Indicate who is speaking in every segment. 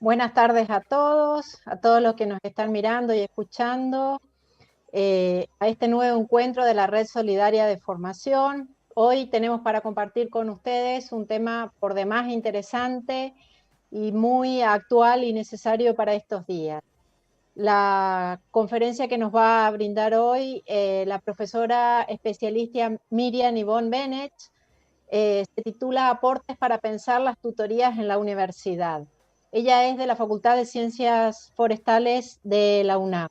Speaker 1: Buenas tardes a todos los que nos están mirando y escuchando a este nuevo encuentro de la Red Solidaria de Formación. Hoy tenemos para compartir con ustedes un tema por demás interesante y muy actual y necesario para estos días. La conferencia que nos va a brindar hoy la profesora especialista Miriam Yvonne Bennett se titula Aportes para pensar las tutorías en la universidad. Ella es de la Facultad de Ciencias Forestales de la UNAM.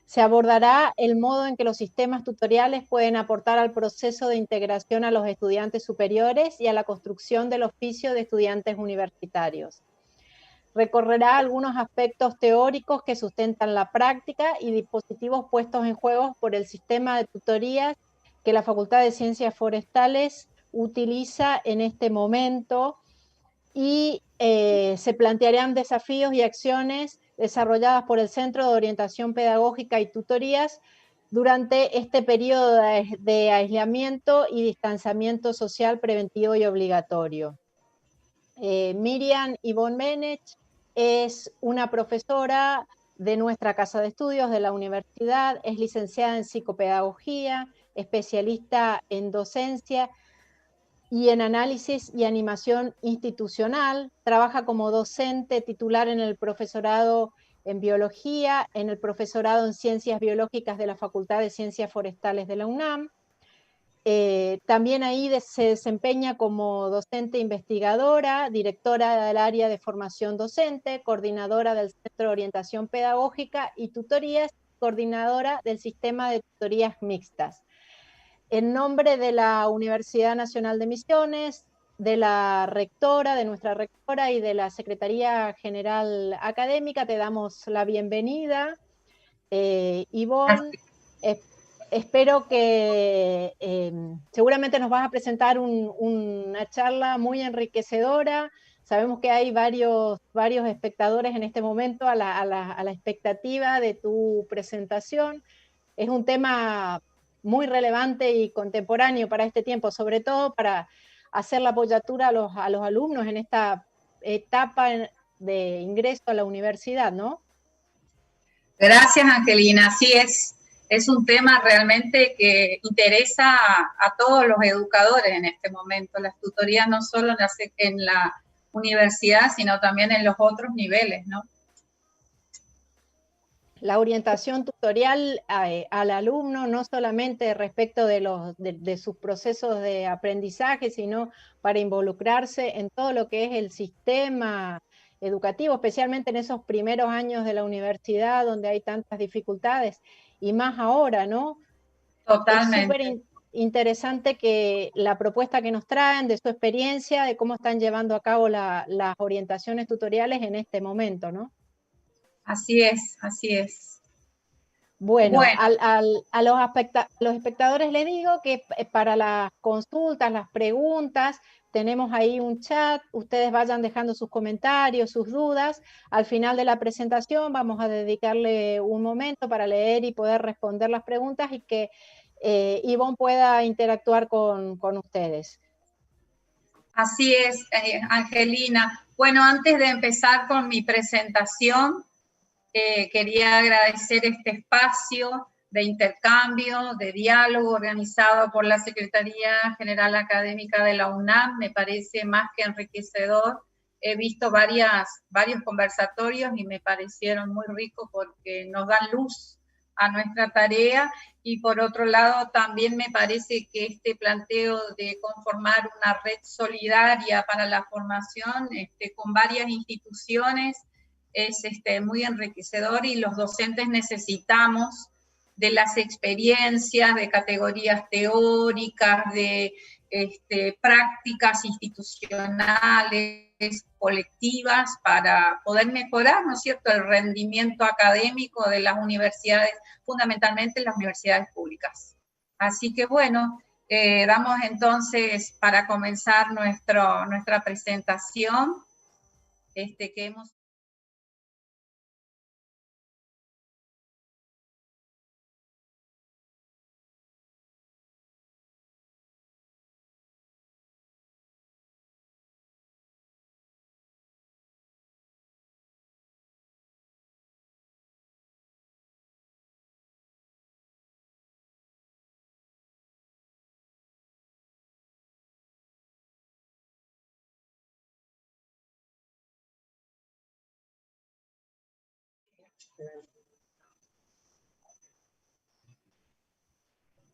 Speaker 1: Se abordará el modo en que los sistemas tutoriales pueden aportar al proceso de integración a los estudiantes superiores y a la construcción del oficio de estudiantes universitarios. Recorrerá algunos aspectos teóricos que sustentan la práctica y dispositivos puestos en juego por el sistema de tutorías que la Facultad de Ciencias Forestales utiliza en este momento y se plantearán desafíos y acciones desarrolladas por el Centro de Orientación Pedagógica y Tutorías durante este periodo de aislamiento y distanciamiento social preventivo y obligatorio. Miriam Yvonne Bennett es una profesora de nuestra casa de estudios de la universidad, es licenciada en psicopedagogía, especialista en docencia y en análisis y animación institucional, trabaja como docente titular en el profesorado en biología, en el profesorado en ciencias biológicas de la Facultad de Ciencias Forestales de la UNAM. También ahí se desempeña como docente investigadora, directora del área de formación docente, coordinadora del Centro de Orientación Pedagógica y Tutorías, coordinadora del sistema de tutorías mixtas. En nombre de la Universidad Nacional de Misiones, de la rectora, de nuestra rectora y de la Secretaría General Académica, te damos la bienvenida. Ivonne, espero que seguramente nos vas a presentar una charla muy enriquecedora. Sabemos que hay varios espectadores en este momento a la expectativa de tu presentación. Es un tema muy relevante y contemporáneo para este tiempo, sobre todo para hacer la apoyatura a los alumnos en esta etapa de ingreso a la universidad, ¿no?
Speaker 2: Gracias, Angelina. Así es un tema realmente que interesa a todos los educadores en este momento. Las tutorías no solo en la universidad, sino también en los otros niveles, ¿no?
Speaker 1: La orientación tutorial al alumno, no solamente respecto de sus procesos de aprendizaje, sino para involucrarse en todo lo que es el sistema educativo, especialmente en esos primeros años de la universidad donde hay tantas dificultades, y más ahora, ¿no? Es súper
Speaker 2: Totalmente.
Speaker 1: interesante que la propuesta que nos traen de su experiencia, de cómo están llevando a cabo las orientaciones tutoriales en este momento, ¿no?
Speaker 2: Así es, así es.
Speaker 1: Bueno,
Speaker 2: Bueno,
Speaker 1: a los espectadores les digo que para las consultas, las preguntas, tenemos ahí un chat, ustedes vayan dejando sus comentarios, sus dudas. Al final de la presentación vamos a dedicarle un momento para leer y poder responder las preguntas y que Ivonne pueda interactuar con ustedes.
Speaker 2: así es, Angelina. Bueno, antes de empezar con mi presentación, quería agradecer este espacio de intercambio, de diálogo organizado por la Secretaría General Académica de la UNAM. Me parece más que enriquecedor. He visto varios conversatorios y me parecieron muy ricos porque nos dan luz a nuestra tarea, y por otro lado también me parece que este planteo de conformar una red solidaria para la formación con varias instituciones es muy enriquecedor, y los docentes necesitamos de las experiencias, de categorías teóricas, de prácticas institucionales, colectivas, para poder mejorar, ¿no es cierto?, el rendimiento académico de las universidades, fundamentalmente las universidades públicas. Así que bueno, damos entonces para comenzar nuestra presentación que hemos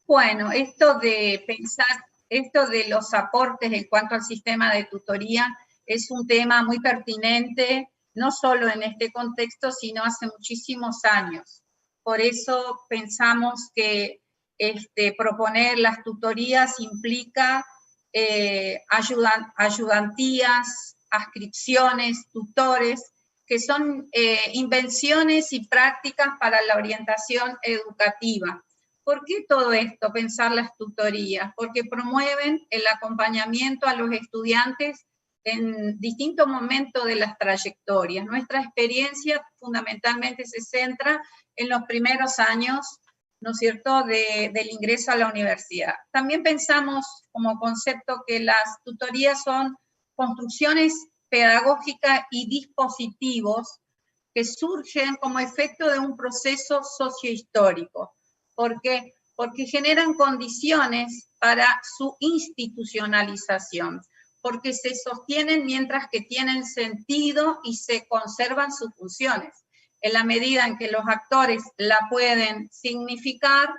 Speaker 2: Bueno, esto de pensar, esto de los aportes en cuanto al sistema de tutoría es un tema muy pertinente, no solo en este contexto, sino hace muchísimos años. Por eso pensamos que proponer las tutorías implica ayudantías, adscripciones, tutores, que son invenciones y prácticas para la orientación educativa. ¿Por qué todo esto, pensar las tutorías? Porque promueven el acompañamiento a los estudiantes en distintos momentos de las trayectorias. Nuestra experiencia fundamentalmente se centra en los primeros años, ¿no es cierto?, del ingreso a la universidad. También pensamos como concepto que las tutorías son construcciones pedagógicas y dispositivos que surgen como efecto de un proceso sociohistórico. ¿Por qué? Porque generan condiciones para su institucionalización, porque se sostienen mientras que tienen sentido y se conservan sus funciones. En la medida en que los actores la pueden significar,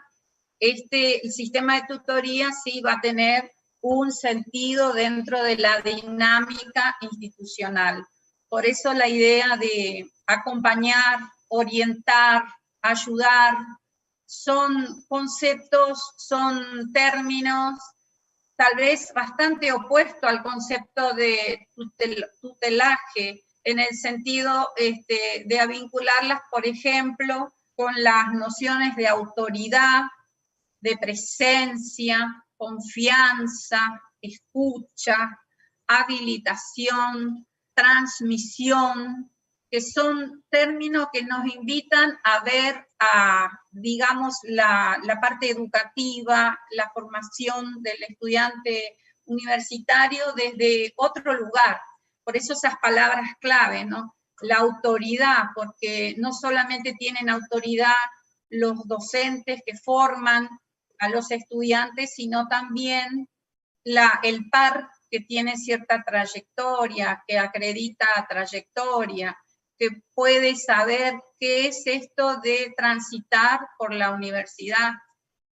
Speaker 2: el sistema de tutoría sí va a tener un sentido dentro de la dinámica institucional. Por eso la idea de acompañar, orientar, ayudar, son conceptos, son términos tal vez bastante opuestos al concepto de tutelaje, en el sentido de vincularlas, por ejemplo, con las nociones de autoridad, de presencia, confianza, escucha, habilitación, transmisión, que son términos que nos invitan a ver, digamos, la parte educativa, la formación del estudiante universitario desde otro lugar. Por eso esas palabras clave, ¿no? La autoridad, porque no solamente tienen autoridad los docentes que forman a los estudiantes, sino también el par que tiene cierta trayectoria, que acredita trayectoria, que puede saber qué es esto de transitar por la universidad,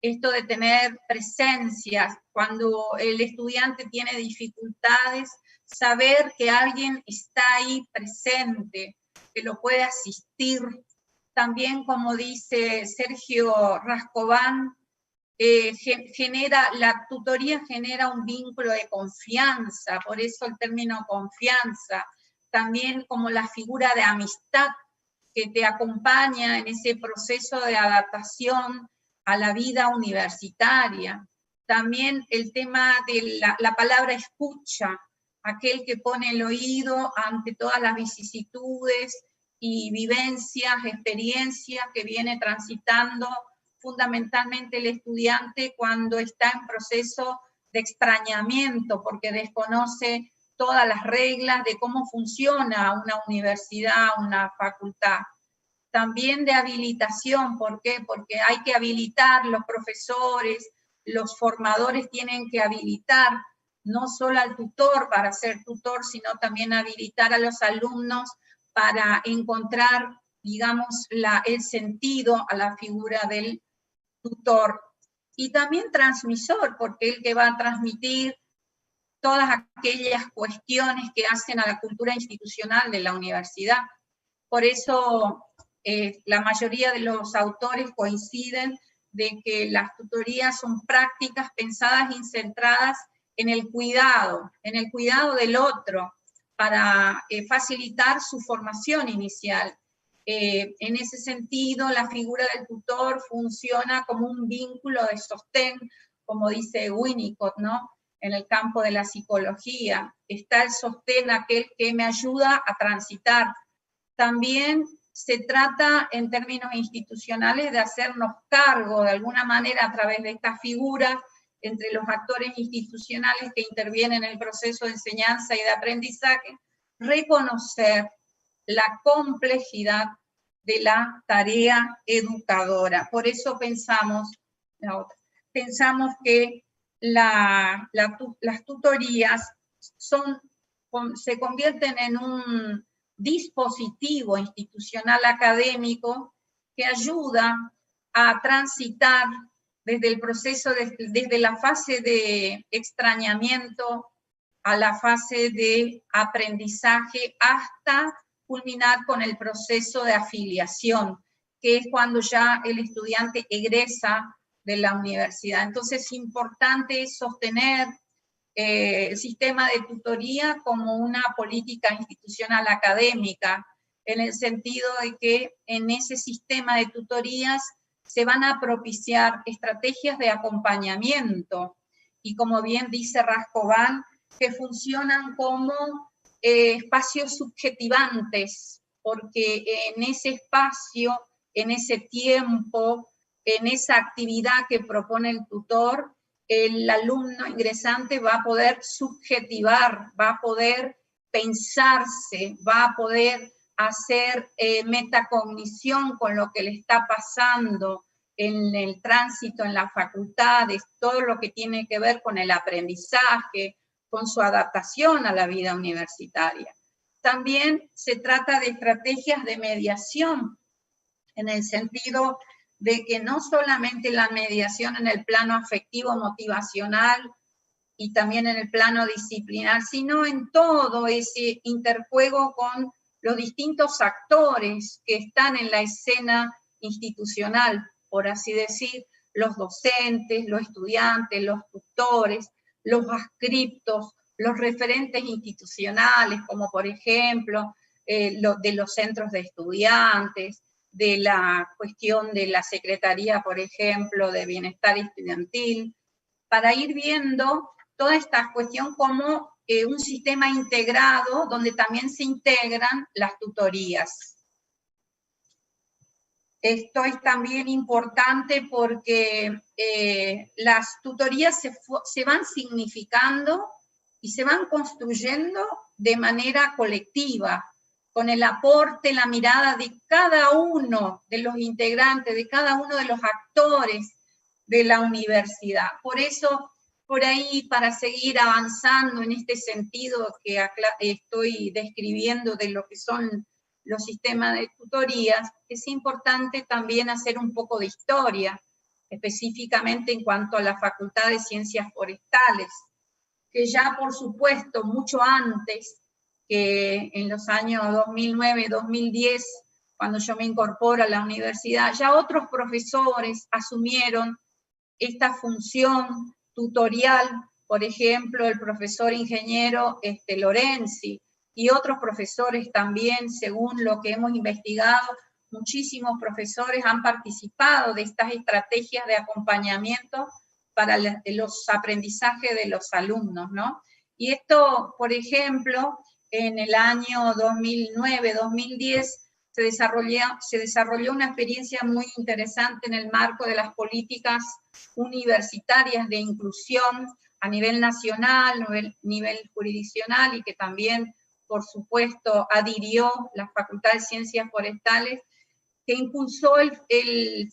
Speaker 2: esto de tener presencias, cuando el estudiante tiene dificultades, saber que alguien está ahí presente, que lo puede asistir. También, como dice Sergio Rascobán, la tutoría genera un vínculo de confianza, por eso el término confianza, también como la figura de amistad que te acompaña en ese proceso de adaptación a la vida universitaria. También el tema de la palabra escucha, aquel que pone el oído ante todas las vicisitudes y vivencias, experiencias que viene transitando fundamentalmente el estudiante cuando está en proceso de extrañamiento, porque desconoce todas las reglas de cómo funciona una universidad, una facultad. También de habilitación, ¿por qué? Porque hay que habilitar, los profesores, los formadores tienen que habilitar no solo al tutor para ser tutor, sino también habilitar a los alumnos para encontrar, digamos, el sentido a la figura del tutor. Y también transmisor, porque el que va a transmitir todas aquellas cuestiones que hacen a la cultura institucional de la universidad. Por eso la mayoría de los autores coinciden de que las tutorías son prácticas pensadas y centradas en el cuidado del otro, para facilitar su formación inicial. En ese sentido, la figura del tutor funciona como un vínculo de sostén, como dice Winnicott, ¿no? En el campo de la psicología. Está el sostén, aquel que me ayuda a transitar. También se trata, en términos institucionales, de hacernos cargo, de alguna manera, a través de esta figura, entre los actores institucionales que intervienen en el proceso de enseñanza y de aprendizaje, reconocer la complejidad de la tarea educadora. Por eso pensamos que las tutorías se convierten en un dispositivo institucional académico que ayuda a transitar desde el proceso, desde la fase de extrañamiento a la fase de aprendizaje hasta culminar con el proceso de afiliación, que es cuando ya el estudiante egresa de la universidad. Entonces es importante sostener el sistema de tutoría como una política institucional académica, en el sentido de que en ese sistema de tutorías se van a propiciar estrategias de acompañamiento, y como bien dice Rascovan, que funcionan como espacios subjetivantes, porque en ese espacio, en ese tiempo, en esa actividad que propone el tutor, el alumno ingresante va a poder subjetivar, va a poder pensarse, va a poder hacer metacognición con lo que le está pasando en el tránsito, en las facultades, todo lo que tiene que ver con el aprendizaje, con su adaptación a la vida universitaria. También se trata de estrategias de mediación, en el sentido de que no solamente la mediación en el plano afectivo motivacional y también en el plano disciplinar, sino en todo ese interjuego con los distintos actores que están en la escena institucional, por así decir, los docentes, los estudiantes, los tutores, los adscriptos, los referentes institucionales, como por ejemplo de los centros de estudiantes, de la cuestión de la Secretaría, por ejemplo, de Bienestar Estudiantil, para ir viendo toda esta cuestión como un sistema integrado donde también se integran las tutorías. Esto es también importante porque las tutorías se van significando y se van construyendo de manera colectiva, con el aporte, la mirada de cada uno de los integrantes, de cada uno de los actores de la universidad. Por eso, por ahí, para seguir avanzando en este sentido que estoy describiendo de lo que son los sistemas de tutorías, es importante también hacer un poco de historia, específicamente en cuanto a la Facultad de Ciencias Forestales, que ya, por supuesto, mucho antes, que en los años 2009-2010, cuando yo me incorporo a la universidad, ya otros profesores asumieron esta función tutorial, por ejemplo, el profesor ingeniero Lorenzi, y otros profesores también, según lo que hemos investigado, muchísimos profesores han participado de estas estrategias de acompañamiento para los aprendizajes de los alumnos, ¿no? Y esto, por ejemplo, en el año 2009-2010 se desarrolló una experiencia muy interesante en el marco de las políticas universitarias de inclusión a nivel nacional, nivel jurisdiccional, y que también, por supuesto, adhirió la Facultad de Ciencias Forestales, que impulsó el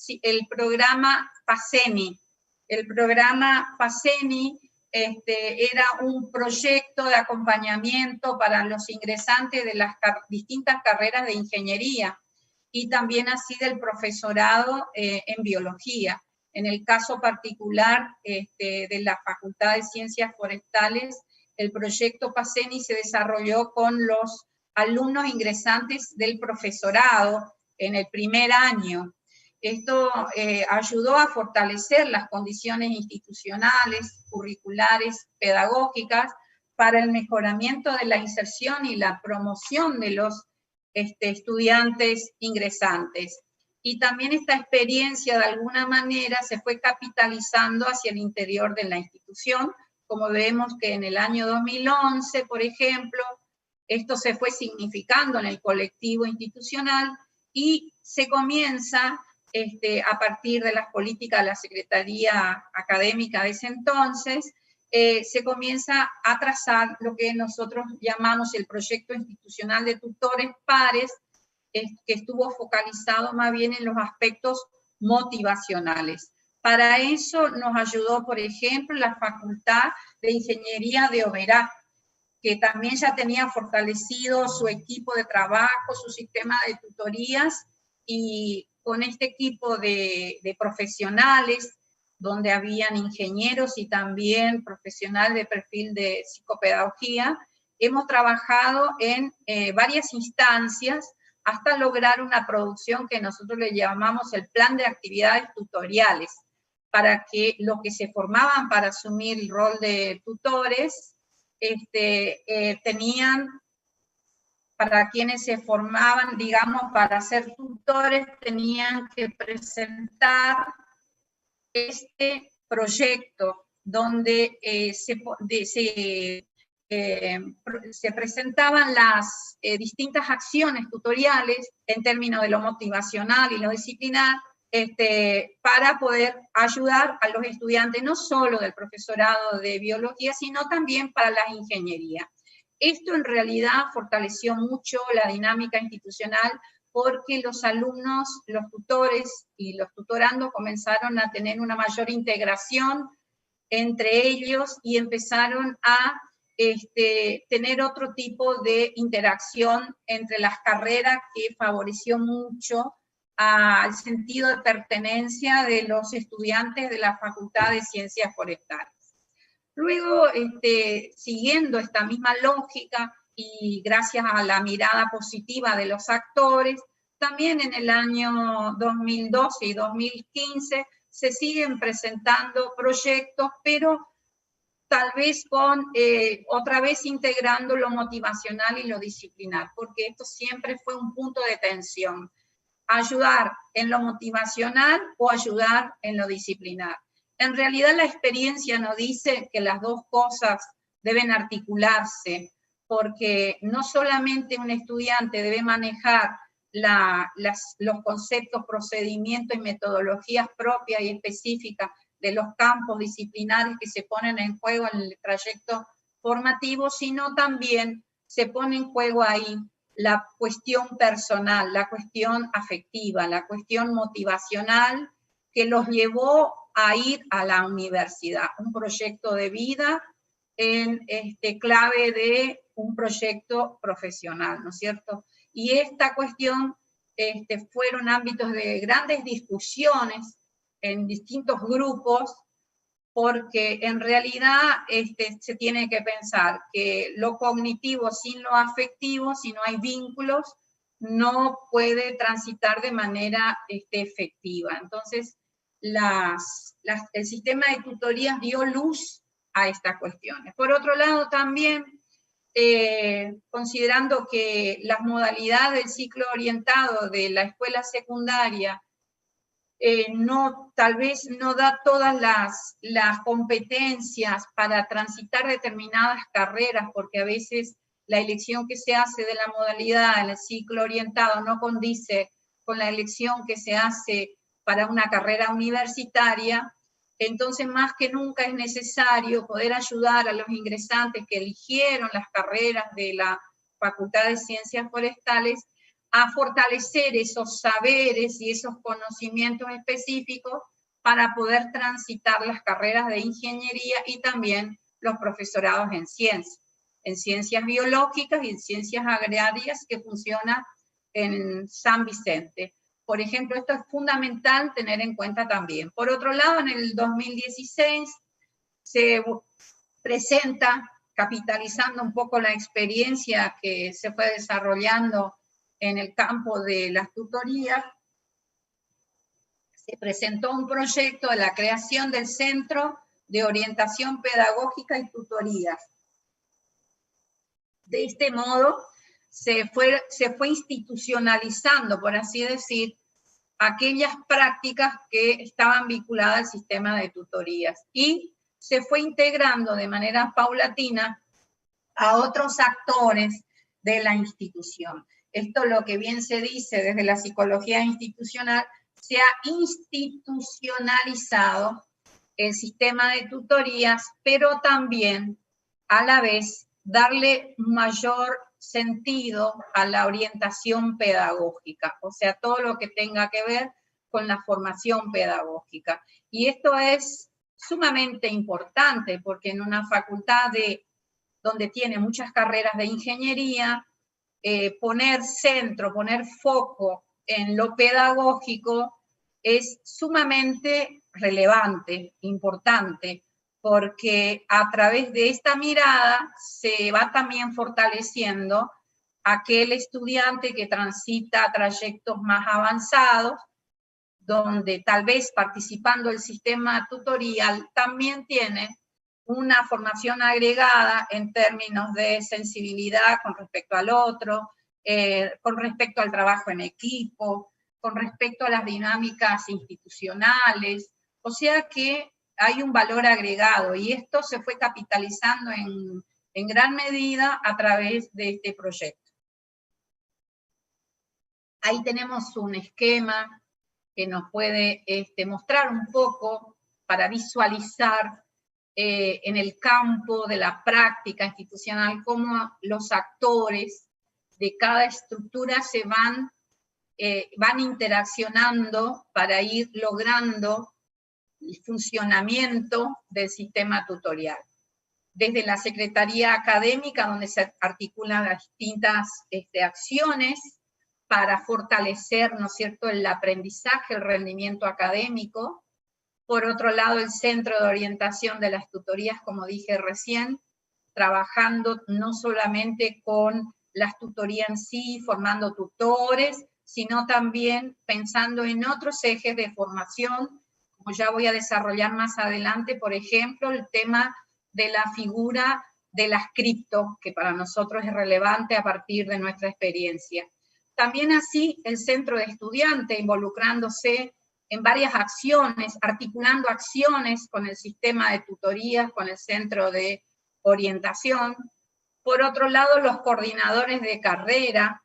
Speaker 2: programa PACENI. El programa PACENI era un proyecto de acompañamiento para los ingresantes de las distintas carreras de ingeniería y también así del profesorado en biología. En el caso particular de la Facultad de Ciencias Forestales, el proyecto PACENI se desarrolló con los alumnos ingresantes del profesorado en el primer año. Esto ayudó a fortalecer las condiciones institucionales, curriculares, pedagógicas, para el mejoramiento de la inserción y la promoción de los estudiantes ingresantes. Y también esta experiencia, de alguna manera, se fue capitalizando hacia el interior de la institución, como vemos que en el año 2011, por ejemplo, esto se fue significando en el colectivo institucional y se comienza a partir de las políticas de la Secretaría Académica de ese entonces, se comienza a trazar lo que nosotros llamamos el proyecto institucional de tutores pares, que estuvo focalizado más bien en los aspectos motivacionales. Para eso nos ayudó, por ejemplo, la Facultad de Ingeniería de Oberá, que también ya tenía fortalecido su equipo de trabajo, su sistema de tutorías, y con este equipo de profesionales, donde habían ingenieros y también profesionales de perfil de psicopedagogía, hemos trabajado en varias instancias hasta lograr una producción que nosotros le llamamos el plan de actividades tutoriales, para que los que se formaban para asumir el rol de tutores, tenían, para quienes se formaban, digamos, para ser tutores, tenían que presentar este proyecto donde se presentaban las distintas acciones tutoriales en términos de lo motivacional y lo disciplinar, para poder ayudar a los estudiantes, no solo del profesorado de biología, sino también para la ingeniería. Esto en realidad fortaleció mucho la dinámica institucional, porque los alumnos, los tutores y los tutorandos comenzaron a tener una mayor integración entre ellos y empezaron a tener otro tipo de interacción entre las carreras, que favoreció mucho al sentido de pertenencia de los estudiantes de la Facultad de Ciencias Forestales. Luego, siguiendo esta misma lógica y gracias a la mirada positiva de los actores, también en el año 2012 y 2015 se siguen presentando proyectos, pero tal vez con, otra vez integrando lo motivacional y lo disciplinar, porque esto siempre fue un punto de tensión: ayudar en lo motivacional o ayudar en lo disciplinar. En realidad la experiencia nos dice que las dos cosas deben articularse, porque no solamente un estudiante debe manejar los conceptos, procedimientos y metodologías propias y específicas de los campos disciplinares que se ponen en juego en el trayecto formativo, sino también se pone en juego ahí la cuestión personal, la cuestión afectiva, la cuestión motivacional que los llevó a ir a la universidad, un proyecto de vida en clave de un proyecto profesional, ¿no es cierto? Y esta cuestión fueron ámbitos de grandes discusiones en distintos grupos, porque en realidad se tiene que pensar que lo cognitivo sin lo afectivo, si no hay vínculos, no puede transitar de manera efectiva. Entonces, el sistema de tutorías dio luz a estas cuestiones. Por otro lado, también, considerando que las modalidades del ciclo orientado de la escuela secundaria tal vez no da todas las competencias para transitar determinadas carreras, porque a veces la elección que se hace de la modalidad en el ciclo orientado no condice con la elección que se hace para una carrera universitaria. Entonces, más que nunca es necesario poder ayudar a los ingresantes que eligieron las carreras de la Facultad de Ciencias Forestales a fortalecer esos saberes y esos conocimientos específicos para poder transitar las carreras de ingeniería y también los profesorados en ciencias biológicas y en ciencias agrarias, que funciona en San Vicente. Por ejemplo, esto es fundamental tener en cuenta también. Por otro lado, en el 2016 se presenta, capitalizando un poco la experiencia que se fue desarrollando en el campo de las tutorías, se presentó un proyecto de la creación del Centro de Orientación Pedagógica y Tutorías. De este modo, se fue institucionalizando, por así decir, aquellas prácticas que estaban vinculadas al sistema de tutorías, y se fue integrando de manera paulatina a otros actores de la institución. Esto, lo que bien se dice desde la psicología institucional, se ha institucionalizado el sistema de tutorías, pero también a la vez darle mayor sentido a la orientación pedagógica, o sea, todo lo que tenga que ver con la formación pedagógica. Y esto es sumamente importante, porque en una facultad donde tiene muchas carreras de ingeniería, poner centro, poner foco en lo pedagógico es sumamente relevante, importante, porque a través de esta mirada se va también fortaleciendo aquel estudiante que transita trayectos más avanzados, donde tal vez participando del sistema tutorial también tiene una formación agregada en términos de sensibilidad con respecto al otro, con respecto al trabajo en equipo, con respecto a las dinámicas institucionales, o sea que hay un valor agregado y esto se fue capitalizando en gran medida a través de este proyecto. Ahí tenemos un esquema que nos puede mostrar un poco para visualizar en el campo de la práctica institucional cómo los actores de cada estructura se van interaccionando para ir logrando el funcionamiento del sistema tutorial. Desde la Secretaría Académica, donde se articulan las distintas acciones para fortalecer, ¿no es cierto?, el aprendizaje, el rendimiento académico. Por otro lado, el Centro de Orientación de las Tutorías, como dije recién, trabajando no solamente con las tutorías en sí, formando tutores, sino también pensando en otros ejes de formación, como ya voy a desarrollar más adelante, por ejemplo, el tema de la figura de las cripto, que para nosotros es relevante a partir de nuestra experiencia. También así el centro de estudiantes involucrándose en varias acciones, articulando acciones con el sistema de tutorías, con el centro de orientación. Por otro lado, los coordinadores de carrera,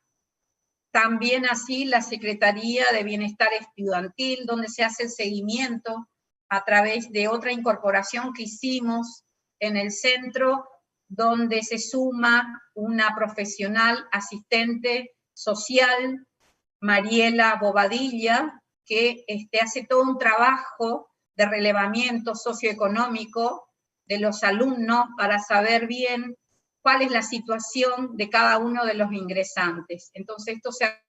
Speaker 2: también así la Secretaría de Bienestar Estudiantil, donde se hace el seguimiento a través de otra incorporación que hicimos en el centro, donde se suma una profesional asistente social, Mariela Bobadilla, que hace todo un trabajo de relevamiento socioeconómico de los alumnos para saber bien cuál es la situación de cada uno de los ingresantes. Entonces, esto se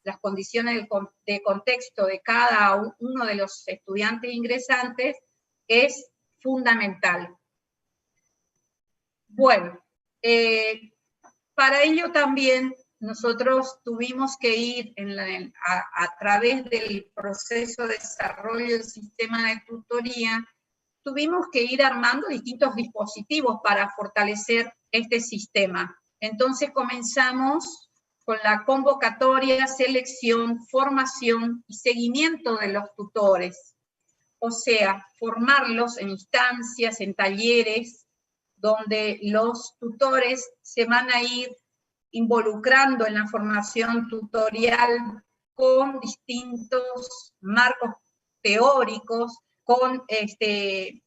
Speaker 2: las condiciones de contexto de cada uno de los estudiantes ingresantes es fundamental. Bueno, para ello también nosotros tuvimos que ir a través del proceso de desarrollo del sistema de tutoría, tuvimos que ir armando distintos dispositivos para fortalecer este sistema. Entonces comenzamos con la convocatoria, selección, formación y seguimiento de los tutores. O sea, formarlos en instancias, en talleres, donde los tutores se van a ir involucrando en la formación tutorial con distintos marcos teóricos, con,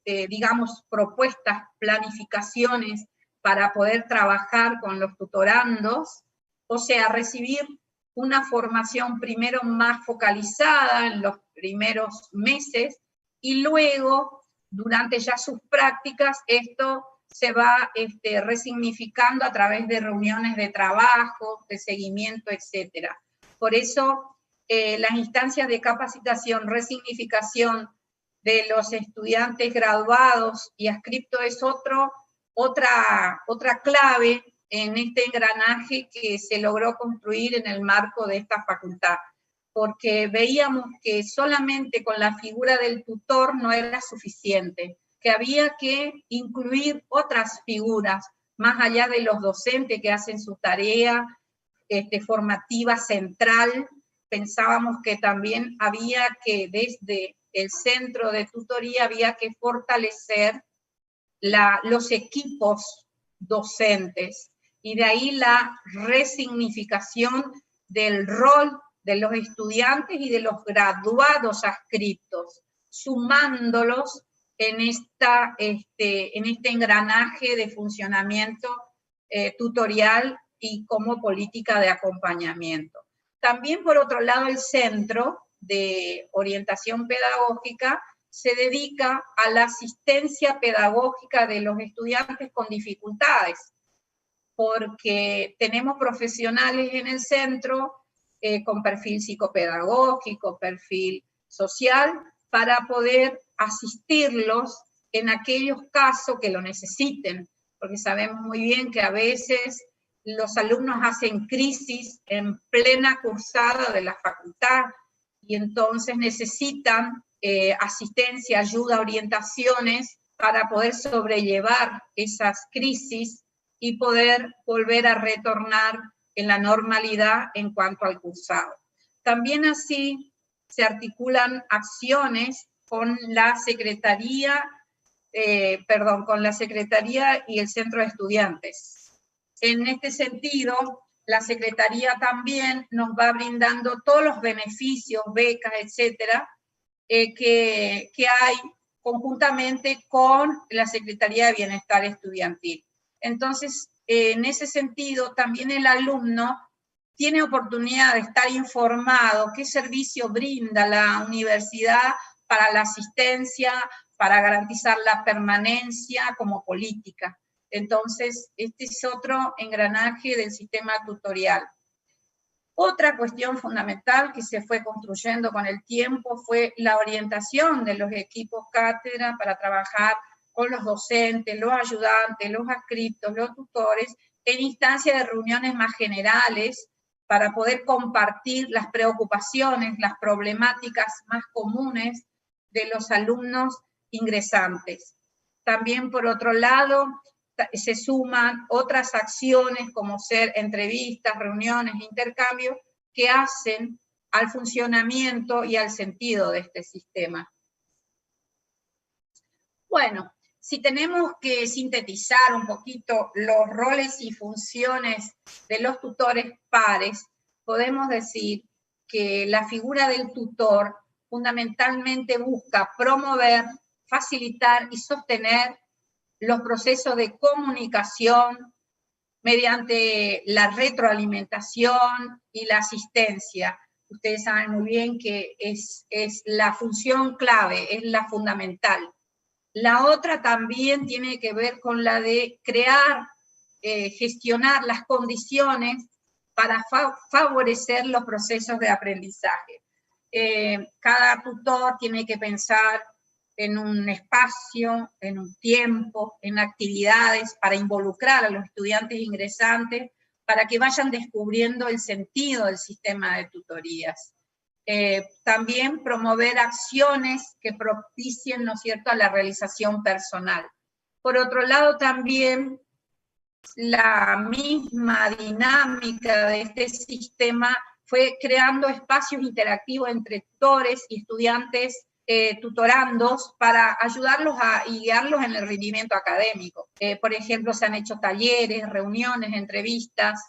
Speaker 2: digamos, propuestas, planificaciones para poder trabajar con los tutorandos, o sea, recibir una formación primero más focalizada en los primeros meses y luego, durante ya sus prácticas, esto se va resignificando a través de reuniones de trabajo, de seguimiento, etc. Por eso, las instancias de capacitación, resignificación de los estudiantes graduados y adscriptos es otra clave en este engranaje que se logró construir en el marco de esta facultad, porque veíamos que solamente con la figura del tutor no era suficiente, que había que incluir otras figuras, más allá de los docentes que hacen su tarea formativa central. Pensábamos que también había que, desde el centro de tutoría, había que fortalecer los equipos docentes, y de ahí la resignificación del rol de los estudiantes y de los graduados adscriptos, sumándolos en este engranaje de funcionamiento tutorial y como política de acompañamiento. También, por otro lado, el Centro de Orientación Pedagógica se dedica a la asistencia pedagógica de los estudiantes con dificultades, porque tenemos profesionales en el centro con perfil psicopedagógico, perfil social, para poder asistirlos en aquellos casos que lo necesiten, porque sabemos muy bien que a veces los alumnos hacen crisis en plena cursada de la facultad, y entonces necesitan asistencia, ayuda, orientaciones para poder sobrellevar esas crisis y poder volver a retornar en la normalidad en cuanto al cursado. También así se articulan acciones con la Secretaría, con la Secretaría y el Centro de Estudiantes. En este sentido, la Secretaría también nos va brindando todos los beneficios, becas, etcétera, que hay conjuntamente con la Secretaría de Bienestar Estudiantil. Entonces, en ese sentido, también el alumno tiene oportunidad de estar informado qué servicio brinda la universidad para la asistencia, para garantizar la permanencia como política. Entonces, este es otro engranaje del sistema tutorial. Otra cuestión fundamental que se fue construyendo con el tiempo fue la orientación de los equipos cátedra para trabajar con los docentes, los ayudantes, los adscriptos, los tutores, en instancias de reuniones más generales para poder compartir las preocupaciones, las problemáticas más comunes de los alumnos ingresantes. También, por otro lado, se suman otras acciones como ser entrevistas, reuniones, intercambios, que hacen al funcionamiento y al sentido de este sistema. Bueno, si tenemos que sintetizar un poquito los roles y funciones de los tutores pares, podemos decir que la figura del tutor fundamentalmente busca promover, facilitar y sostener los procesos de comunicación mediante la retroalimentación y la asistencia. Ustedes saben muy bien que es la función clave, es la fundamental. La otra también tiene que ver con la de crear, gestionar las condiciones para favorecer los procesos de aprendizaje. Cada tutor tiene que pensar en un espacio, en un tiempo, en actividades para involucrar a los estudiantes ingresantes para que vayan descubriendo el sentido del sistema de tutorías. También promover acciones que propicien, ¿no es cierto?, a la realización personal. Por otro lado, también la misma dinámica de este sistema fue creando espacios interactivos entre tutores y estudiantes tutorandos para ayudarlos y guiarlos en el rendimiento académico. Por ejemplo, se han hecho talleres, reuniones, entrevistas,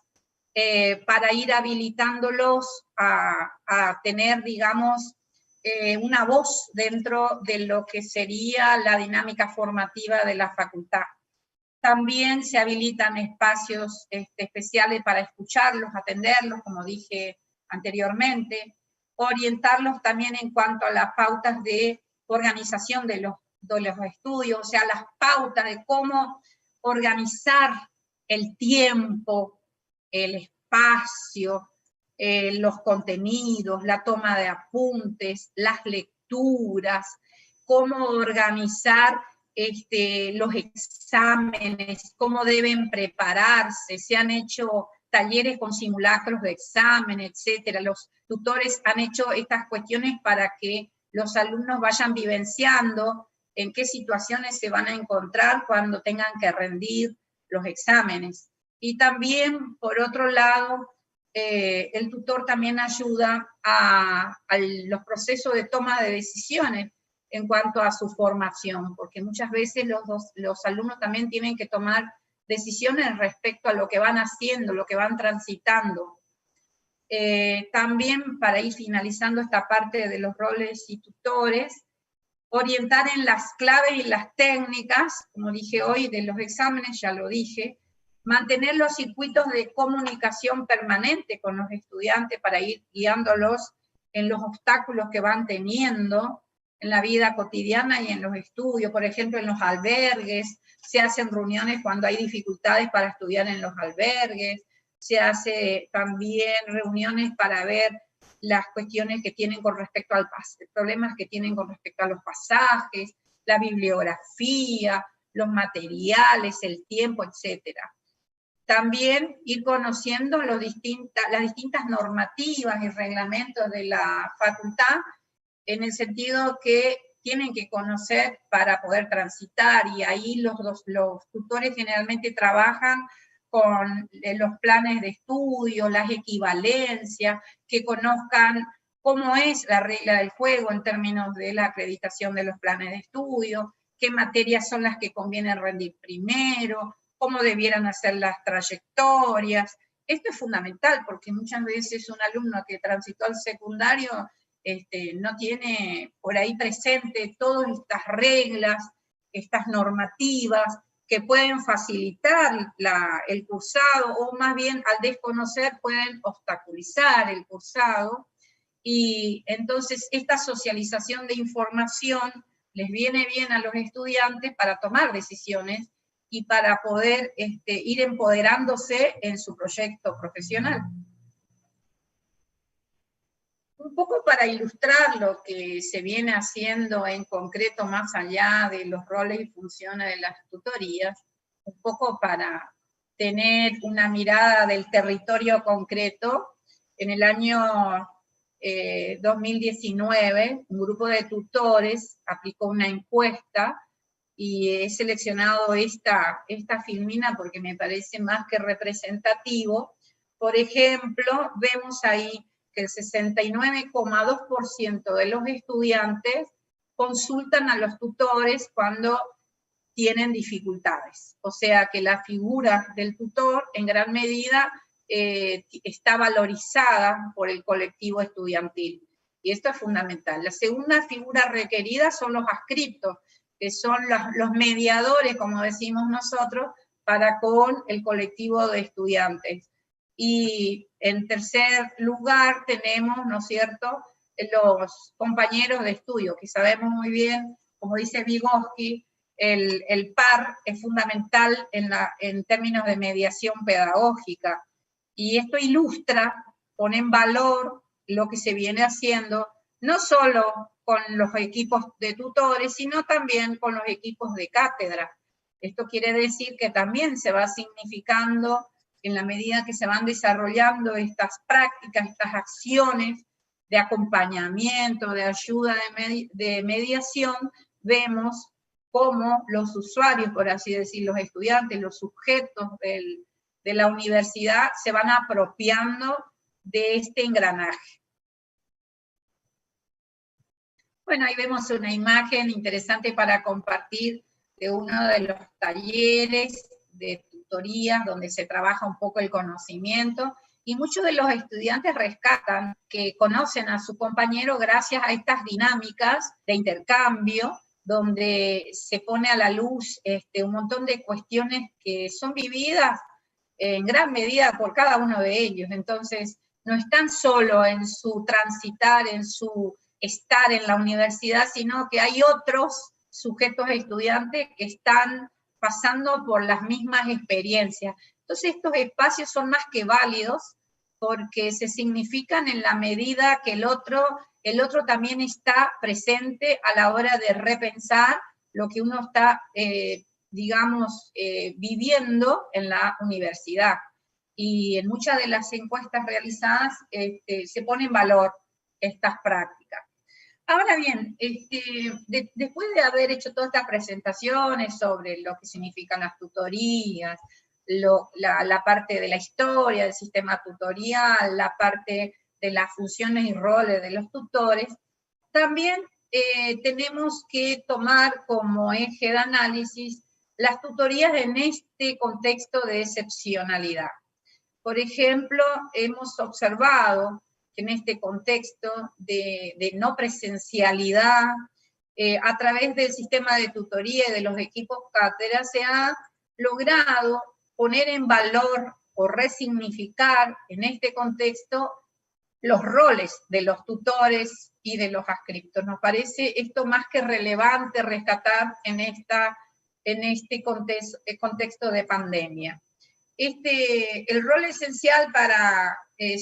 Speaker 2: para ir habilitándolos a tener, digamos, una voz dentro de lo que sería la dinámica formativa de la facultad. También se habilitan espacios especiales para escucharlos, atenderlos, como dije anteriormente, orientarlos también en cuanto a las pautas de organización de los estudios, o sea, las pautas de cómo organizar el tiempo, el espacio, los contenidos, la toma de apuntes, las lecturas, cómo organizar los exámenes, cómo deben prepararse. Se han hecho talleres con simulacros de examen, etcétera. Los tutores han hecho estas cuestiones para que los alumnos vayan vivenciando en qué situaciones se van a encontrar cuando tengan que rendir los exámenes. Y también, por otro lado, el tutor también ayuda a los procesos de toma de decisiones en cuanto a su formación, porque muchas veces los alumnos también tienen que tomar decisiones respecto a lo que van haciendo, lo que van transitando. También, para ir finalizando esta parte de los roles y tutores, orientar en las claves y las técnicas, como dije hoy, de los exámenes, ya lo dije, mantener los circuitos de comunicación permanente con los estudiantes para ir guiándolos en los obstáculos que van teniendo, en la vida cotidiana y en los estudios. Por ejemplo, en los albergues, se hacen reuniones cuando hay dificultades para estudiar en los albergues, se hace también reuniones para ver las cuestiones que tienen con respecto al problemas que tienen con respecto a los pasajes, la bibliografía, los materiales, el tiempo, etc. También ir conociendo las distintas normativas y reglamentos de la facultad, en el sentido que tienen que conocer para poder transitar, y ahí los tutores generalmente trabajan con los planes de estudio, las equivalencias, que conozcan cómo es la regla del juego en términos de la acreditación de los planes de estudio, qué materias son las que conviene rendir primero, cómo debieran hacer las trayectorias. Esto es fundamental porque muchas veces un alumno que transitó al secundario no tiene por ahí presente todas estas reglas, estas normativas que pueden facilitar el cursado, o más bien al desconocer pueden obstaculizar el cursado, y entonces esta socialización de información les viene bien a los estudiantes para tomar decisiones y para poder ir empoderándose en su proyecto profesional. Un poco para ilustrar lo que se viene haciendo en concreto más allá de los roles y funciones de las tutorías, un poco para tener una mirada del territorio concreto. En el año 2019, un grupo de tutores aplicó una encuesta y he seleccionado esta filmina porque me parece más que representativo. Por ejemplo, vemos ahí que el 69,2% de los estudiantes consultan a los tutores cuando tienen dificultades. O sea que la figura del tutor en gran medida está valorizada por el colectivo estudiantil. Y esto es fundamental. La segunda figura requerida son los adscriptos, que son los mediadores, como decimos nosotros, para con el colectivo de estudiantes. Y en tercer lugar tenemos, ¿no es cierto?, los compañeros de estudio, que sabemos muy bien, como dice Vygotsky, el par es fundamental en términos de mediación pedagógica. Y esto ilustra, pone en valor lo que se viene haciendo, no solo con los equipos de tutores, sino también con los equipos de cátedra. Esto quiere decir que también se va significando, en la medida que se van desarrollando estas prácticas, estas acciones de acompañamiento, de ayuda, de mediación, vemos cómo los usuarios, por así decir, los estudiantes, los sujetos de la universidad, se van apropiando de este engranaje. Bueno, ahí vemos una imagen interesante para compartir de uno de los talleres de tutorías donde se trabaja un poco el conocimiento, y muchos de los estudiantes rescatan que conocen a su compañero gracias a estas dinámicas de intercambio, donde se pone a la luz un montón de cuestiones que son vividas en gran medida por cada uno de ellos. Entonces, no están solo en su transitar, en su estar en la universidad, sino que hay otros sujetos estudiantes que están pasando por las mismas experiencias. Entonces, estos espacios son más que válidos porque se significan en la medida que el otro también está presente a la hora de repensar lo que uno está, viviendo en la universidad. Y en muchas de las encuestas realizadas se pone en valor estas prácticas. Ahora bien, después de haber hecho todas estas presentaciones sobre lo que significan las tutorías, la parte de la historia del sistema tutorial, la parte de las funciones y roles de los tutores, también tenemos que tomar como eje de análisis las tutorías en este contexto de excepcionalidad. Por ejemplo, hemos observado que en este contexto de no presencialidad, a través del sistema de tutoría y de los equipos cátedra, se ha logrado poner en valor o resignificar en este contexto los roles de los tutores y de los adscriptos. Nos parece esto más que relevante rescatar en este contexto de pandemia. El rol esencial para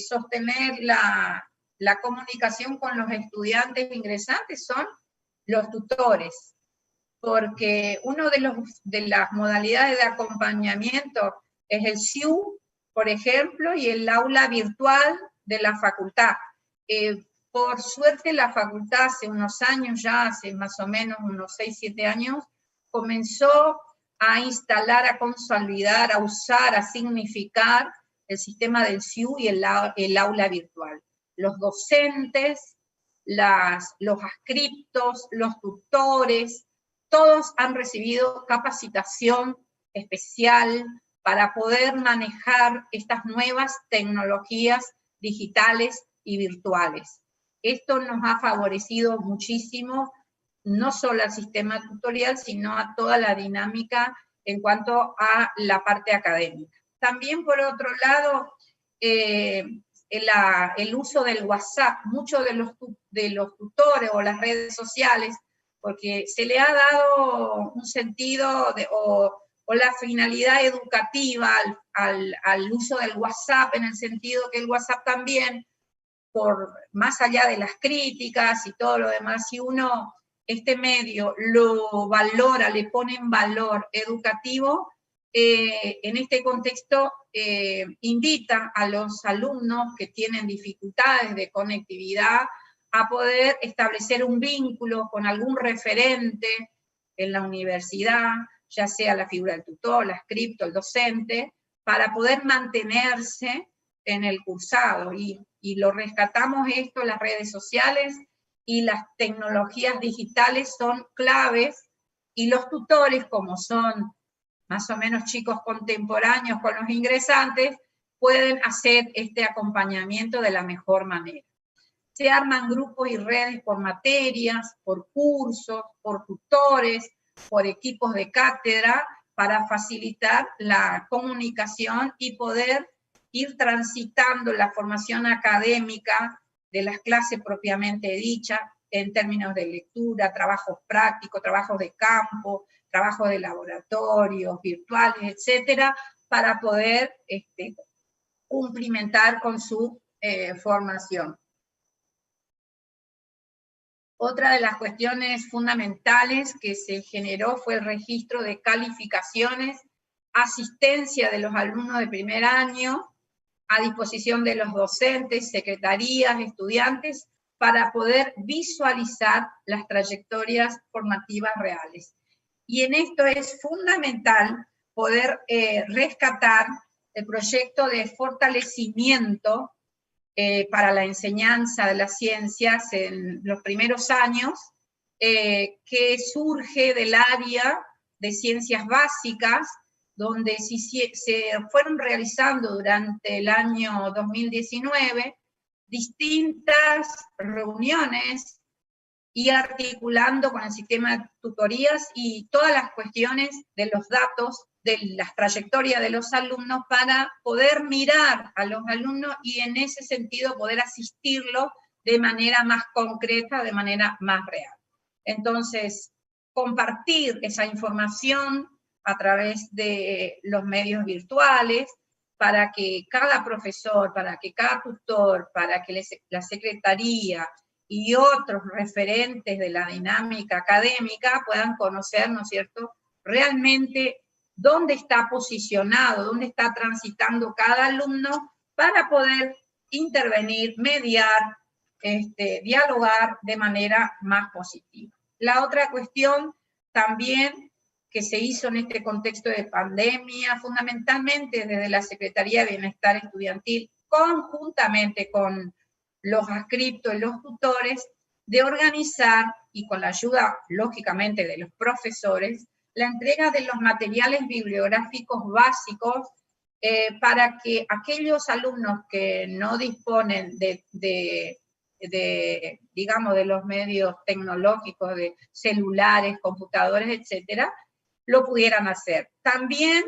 Speaker 2: sostener la comunicación con los estudiantes ingresantes son los tutores, porque una de las modalidades de acompañamiento es el SIU, por ejemplo, y el aula virtual de la facultad. Por suerte la facultad hace unos años, ya hace más o menos unos 6, 7 años, comenzó a instalar, a consolidar, a usar, a significar el sistema del SIU y el aula virtual. Los docentes, los adscriptos, los tutores, todos han recibido capacitación especial para poder manejar estas nuevas tecnologías digitales y virtuales. Esto nos ha favorecido muchísimo, no solo al sistema tutorial, sino a toda la dinámica en cuanto a la parte académica. También, por otro lado, el uso del WhatsApp, muchos de los tutores o las redes sociales, porque se le ha dado un sentido o la finalidad educativa al uso del WhatsApp, en el sentido que el WhatsApp también, más allá de las críticas y todo lo demás, si uno este medio lo valora, le pone en valor educativo, en este contexto invita a los alumnos que tienen dificultades de conectividad a poder establecer un vínculo con algún referente en la universidad, ya sea la figura del tutor, el adscripto, el docente, para poder mantenerse en el cursado. Y lo rescatamos esto, las redes sociales y las tecnologías digitales son claves, y los tutores, como son más o menos chicos contemporáneos con los ingresantes, pueden hacer este acompañamiento de la mejor manera. Se arman grupos y redes por materias, por cursos, por tutores, por equipos de cátedra, para facilitar la comunicación y poder ir transitando la formación académica de las clases propiamente dichas, en términos de lectura, trabajos prácticos, trabajos de campo, trabajos de laboratorios, virtuales, etcétera, para poder cumplimentar con su formación. Otra de las cuestiones fundamentales que se generó fue el registro de calificaciones, asistencia de los alumnos de primer año, a disposición de los docentes, secretarías, estudiantes, para poder visualizar las trayectorias formativas reales. Y en esto es fundamental poder rescatar el proyecto de fortalecimiento para la enseñanza de las ciencias en los primeros años, que surge del área de ciencias básicas, donde se fueron realizando durante el año 2019 distintas reuniones y articulando con el sistema de tutorías y todas las cuestiones de los datos, de las trayectorias de los alumnos, para poder mirar a los alumnos y en ese sentido poder asistirlos de manera más concreta, de manera más real. Entonces, compartir esa información a través de los medios virtuales, para que cada profesor, para que cada tutor, para que la secretaría y otros referentes de la dinámica académica puedan conocer, ¿no es cierto?, realmente dónde está posicionado, dónde está transitando cada alumno, para poder intervenir, mediar, dialogar de manera más positiva. La otra cuestión también que se hizo en este contexto de pandemia, fundamentalmente desde la Secretaría de Bienestar Estudiantil, conjuntamente con los adscriptos y los tutores, de organizar, y con la ayuda, lógicamente, de los profesores, la entrega de los materiales bibliográficos básicos para que aquellos alumnos que no disponen digamos, de los medios tecnológicos, de celulares, computadores, etcétera, lo pudieran hacer. También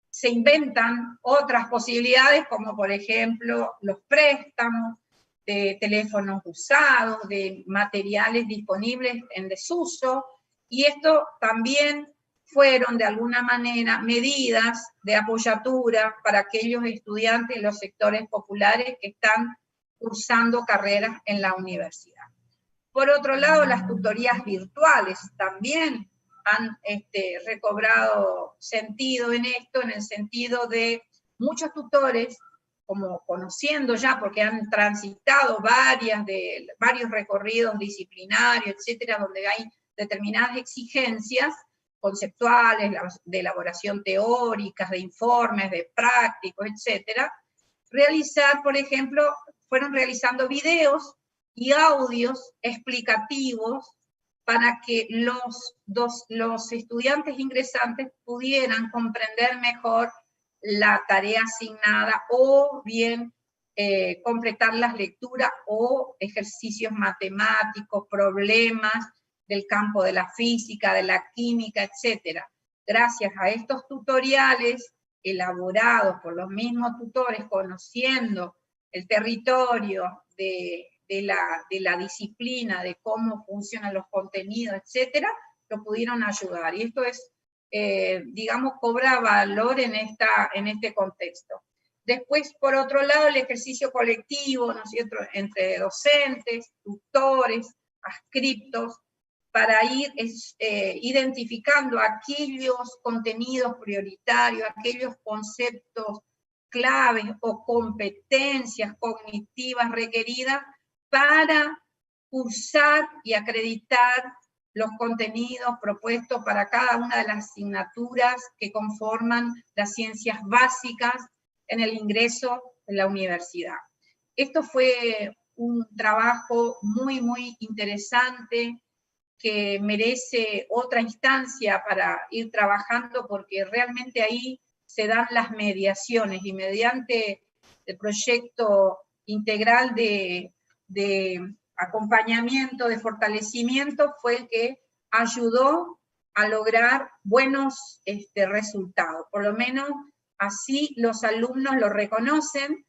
Speaker 2: se inventan otras posibilidades, como por ejemplo los préstamos, de teléfonos usados, de materiales disponibles en desuso, y esto también fueron de alguna manera medidas de apoyatura para aquellos estudiantes de los sectores populares que están cursando carreras en la universidad. Por otro lado, las tutorías virtuales también han recobrado sentido en esto, en el sentido de muchos tutores, como conociendo ya, porque han transitado varios recorridos disciplinarios, etcétera, donde hay determinadas exigencias conceptuales, de elaboración teóricas, de informes, de prácticos, etcétera, por ejemplo, fueron realizando videos y audios explicativos para que los estudiantes ingresantes pudieran comprender mejor la tarea asignada o bien completar las lecturas o ejercicios matemáticos, problemas del campo de la física, de la química, etc. Gracias a estos tutoriales elaborados por los mismos tutores, conociendo el territorio de la disciplina, de cómo funcionan los contenidos, etc., lo pudieron ayudar. Y esto es, digamos, cobra valor en este contexto. Después, por otro lado, el ejercicio colectivo, ¿no es cierto?, entre docentes, tutores, adscriptos, para ir identificando aquellos contenidos prioritarios, aquellos conceptos claves o competencias cognitivas requeridas para cursar y acreditar los contenidos propuestos para cada una de las asignaturas que conforman las ciencias básicas en el ingreso en la universidad. Esto fue un trabajo muy, muy interesante que merece otra instancia para ir trabajando, porque realmente ahí se dan las mediaciones, y mediante el proyecto integral de acompañamiento, de fortalecimiento, fue el que ayudó a lograr buenos resultados. Por lo menos así los alumnos lo reconocen,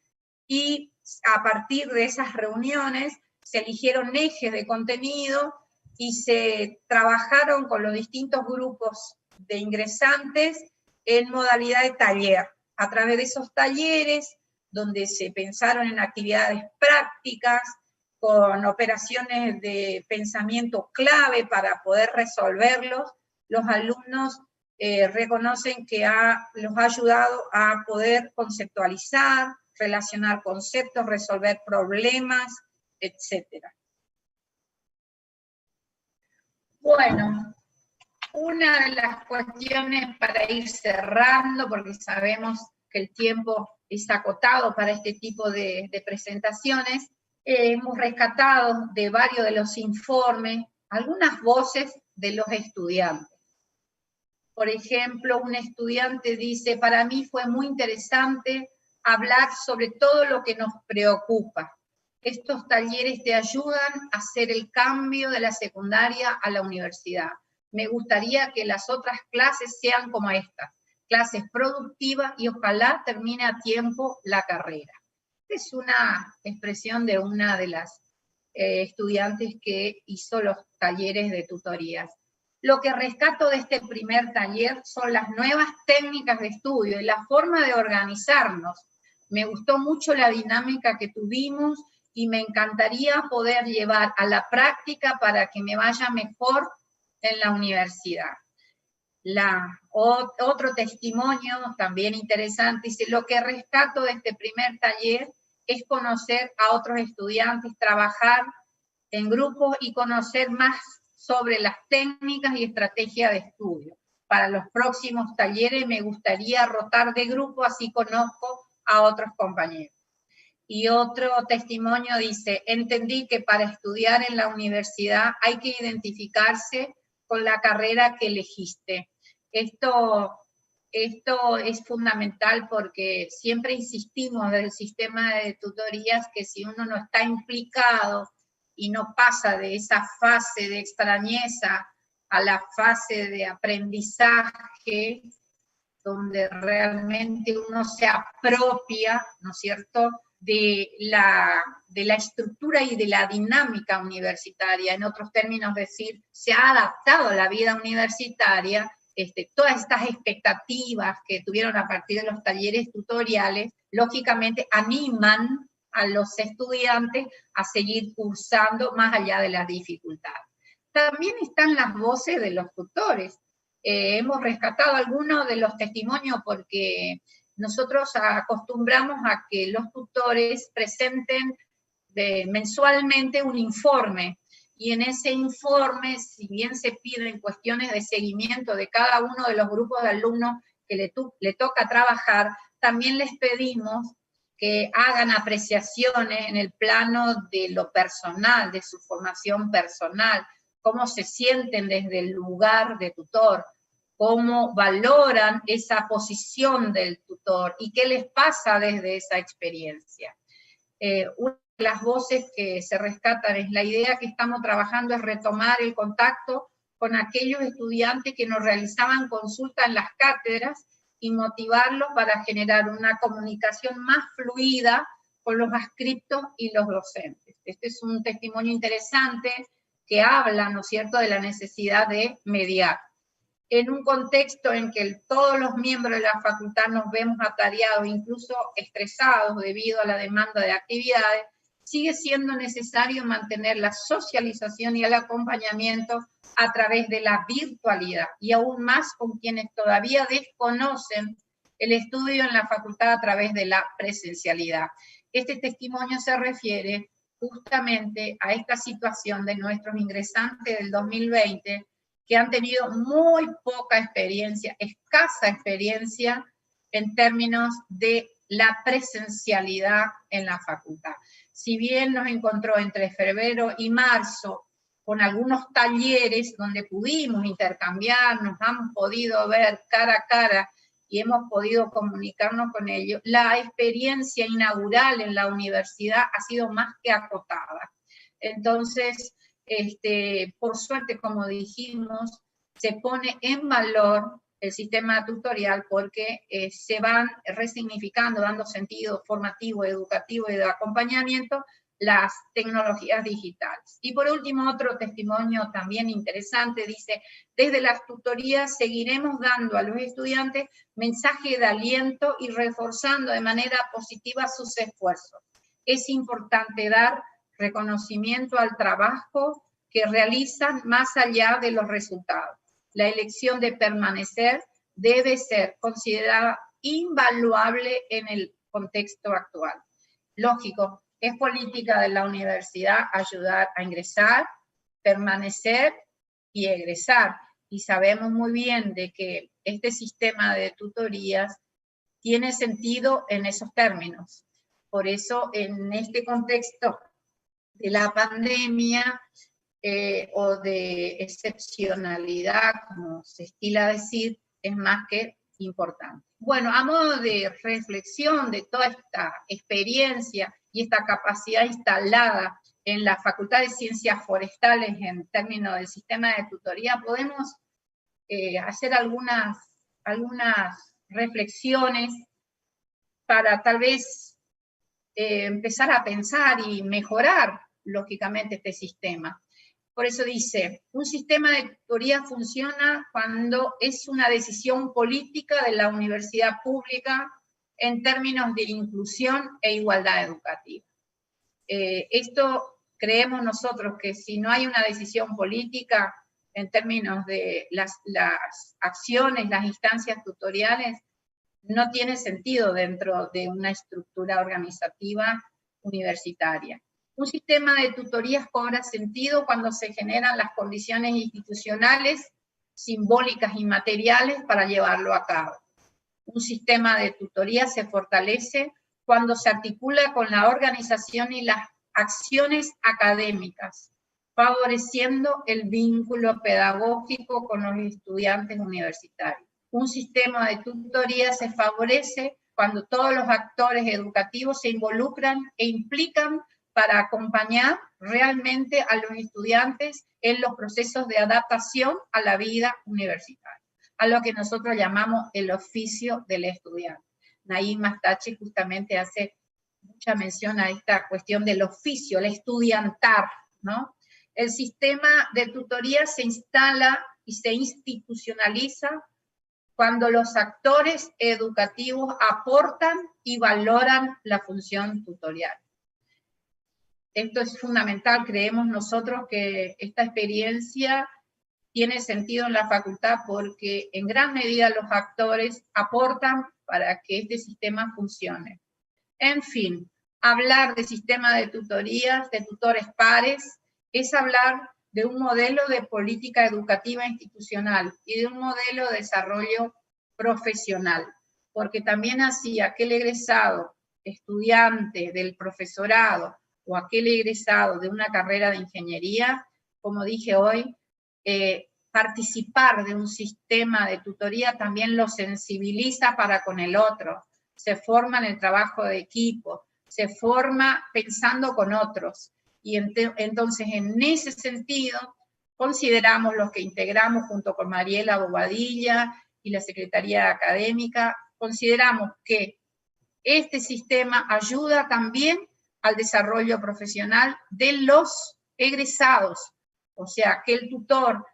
Speaker 2: y a partir de esas reuniones se eligieron ejes de contenido y se trabajaron con los distintos grupos de ingresantes en modalidad de taller. A través de esos talleres, donde se pensaron en actividades prácticas, con operaciones de pensamiento clave para poder resolverlos, los alumnos reconocen que los ha ayudado a poder conceptualizar, relacionar conceptos, resolver problemas, etc. Bueno, una de las cuestiones para ir cerrando, porque sabemos que el tiempo es acotado para este tipo de presentaciones, hemos rescatado de varios de los informes algunas voces de los estudiantes. Por ejemplo, un estudiante dice: para mí fue muy interesante hablar sobre todo lo que nos preocupa. Estos talleres te ayudan a hacer el cambio de la secundaria a la universidad. Me gustaría que las otras clases sean como estas, clases productivas, y ojalá termine a tiempo la carrera. Es una expresión de una de las estudiantes que hizo los talleres de tutorías. Lo que rescato de este primer taller son las nuevas técnicas de estudio y la forma de organizarnos. Me gustó mucho la dinámica que tuvimos y me encantaría poder llevar a la práctica para que me vaya mejor en la universidad. Otro testimonio también interesante dice: lo que rescato de este primer taller es conocer a otros estudiantes, trabajar en grupos y conocer más sobre las técnicas y estrategias de estudio. Para los próximos talleres me gustaría rotar de grupo, así conozco a otros compañeros. Y otro testimonio dice: entendí que para estudiar en la universidad hay que identificarse con la carrera que elegiste. Esto es fundamental, porque siempre insistimos desde el sistema de tutorías que si uno no está implicado y no pasa de esa fase de extrañeza a la fase de aprendizaje, donde realmente uno se apropia, ¿no es cierto?, de la estructura y de la dinámica universitaria, en otros términos decir, se ha adaptado a la vida universitaria, todas estas expectativas que tuvieron a partir de los talleres tutoriales, lógicamente animan a los estudiantes a seguir cursando más allá de las dificultades. También están las voces de los tutores. Hemos rescatado algunos de los testimonios porque nosotros acostumbramos a que los tutores presenten mensualmente un informe, y en ese informe, si bien se piden cuestiones de seguimiento de cada uno de los grupos de alumnos que le toca trabajar, también les pedimos que hagan apreciaciones en el plano de lo personal, de su formación personal, cómo se sienten desde el lugar de tutor, cómo valoran esa posición del tutor y qué les pasa desde esa experiencia. Una de las voces que se rescatan es la idea que estamos trabajando es retomar el contacto con aquellos estudiantes que nos realizaban consulta en las cátedras y motivarlos para generar una comunicación más fluida con los adscriptos y los docentes. Este es un testimonio interesante que habla, ¿no es cierto?, de la necesidad de mediar. En un contexto en que todos los miembros de la facultad nos vemos atareados, incluso estresados debido a la demanda de actividades, sigue siendo necesario mantener la socialización y el acompañamiento a través de la virtualidad, y aún más con quienes todavía desconocen el estudio en la facultad a través de la presencialidad. Este testimonio se refiere justamente a esta situación de nuestros ingresantes del 2020, que han tenido muy poca experiencia, escasa experiencia en términos de la presencialidad en la facultad. Si bien nos encontró entre febrero y marzo con algunos talleres donde pudimos intercambiar, nos han podido ver cara a cara y hemos podido comunicarnos con ellos, la experiencia inaugural en la universidad ha sido más que acotada. Entonces, por suerte, como dijimos, se pone en valor el sistema tutorial porque se van resignificando, dando sentido formativo, educativo y de acompañamiento las tecnologías digitales. Y por último, otro testimonio también interesante, dice, desde las tutorías seguiremos dando a los estudiantes mensaje de aliento y reforzando de manera positiva sus esfuerzos. Es importante dar reconocimiento al trabajo que realizan más allá de los resultados. La elección de permanecer debe ser considerada invaluable en el contexto actual. Lógico, es política de la universidad ayudar a ingresar, permanecer y egresar. Y sabemos muy bien de que este sistema de tutorías tiene sentido en esos términos. Por eso, en este contexto de la pandemia o de excepcionalidad, como se estila decir, es más que importante. Bueno, a modo de reflexión de toda esta experiencia y esta capacidad instalada en la Facultad de Ciencias Forestales en términos del sistema de tutoría, podemos hacer algunas reflexiones para tal vez empezar a pensar y mejorar, lógicamente, este sistema. Por eso dice, un sistema de tutoría funciona cuando es una decisión política de la universidad pública en términos de inclusión e igualdad educativa. Esto creemos nosotros que si no hay una decisión política en términos de las acciones, las instancias tutoriales, no tiene sentido dentro de una estructura organizativa universitaria. Un sistema de tutorías cobra sentido cuando se generan las condiciones institucionales, simbólicas y materiales para llevarlo a cabo. Un sistema de tutoría se fortalece cuando se articula con la organización y las acciones académicas, favoreciendo el vínculo pedagógico con los estudiantes universitarios. Un sistema de tutoría se favorece cuando todos los actores educativos se involucran e implican para acompañar realmente a los estudiantes en los procesos de adaptación a la vida universitaria, a lo que nosotros llamamos el oficio del estudiante. Naim Astachi justamente hace mucha mención a esta cuestión del oficio, el estudiantar, ¿no? El sistema de tutoría se instala y se institucionaliza cuando los actores educativos aportan y valoran la función tutorial. Esto es fundamental, creemos nosotros que esta experiencia tiene sentido en la facultad porque en gran medida los actores aportan para que este sistema funcione. En fin, hablar de sistema de tutorías, de tutores pares, es hablar de un modelo de política educativa institucional y de un modelo de desarrollo profesional, porque también así aquel egresado, estudiante del profesorado o aquel egresado de una carrera de ingeniería, como dije hoy, participar de un sistema de tutoría también lo sensibiliza para con el otro, se forma en el trabajo de equipo, se forma pensando con otros. Y entonces, en ese sentido, consideramos los que integramos junto con Mariela Bobadilla y la Secretaría Académica, consideramos que este sistema ayuda también al desarrollo profesional de los egresados. O sea, que el tutor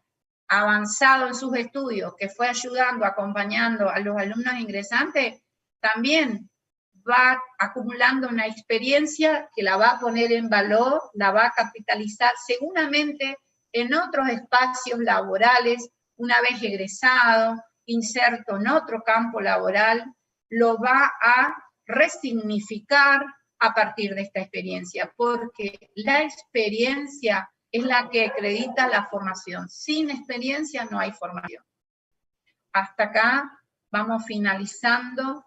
Speaker 2: avanzado en sus estudios, que fue ayudando, acompañando a los alumnos ingresantes, también va acumulando una experiencia que la va a poner en valor, la va a capitalizar seguramente en otros espacios laborales, una vez egresado, inserto en otro campo laboral, lo va a resignificar a partir de esta experiencia, porque la experiencia es la que acredita la formación. Sin experiencia no hay formación. Hasta acá vamos finalizando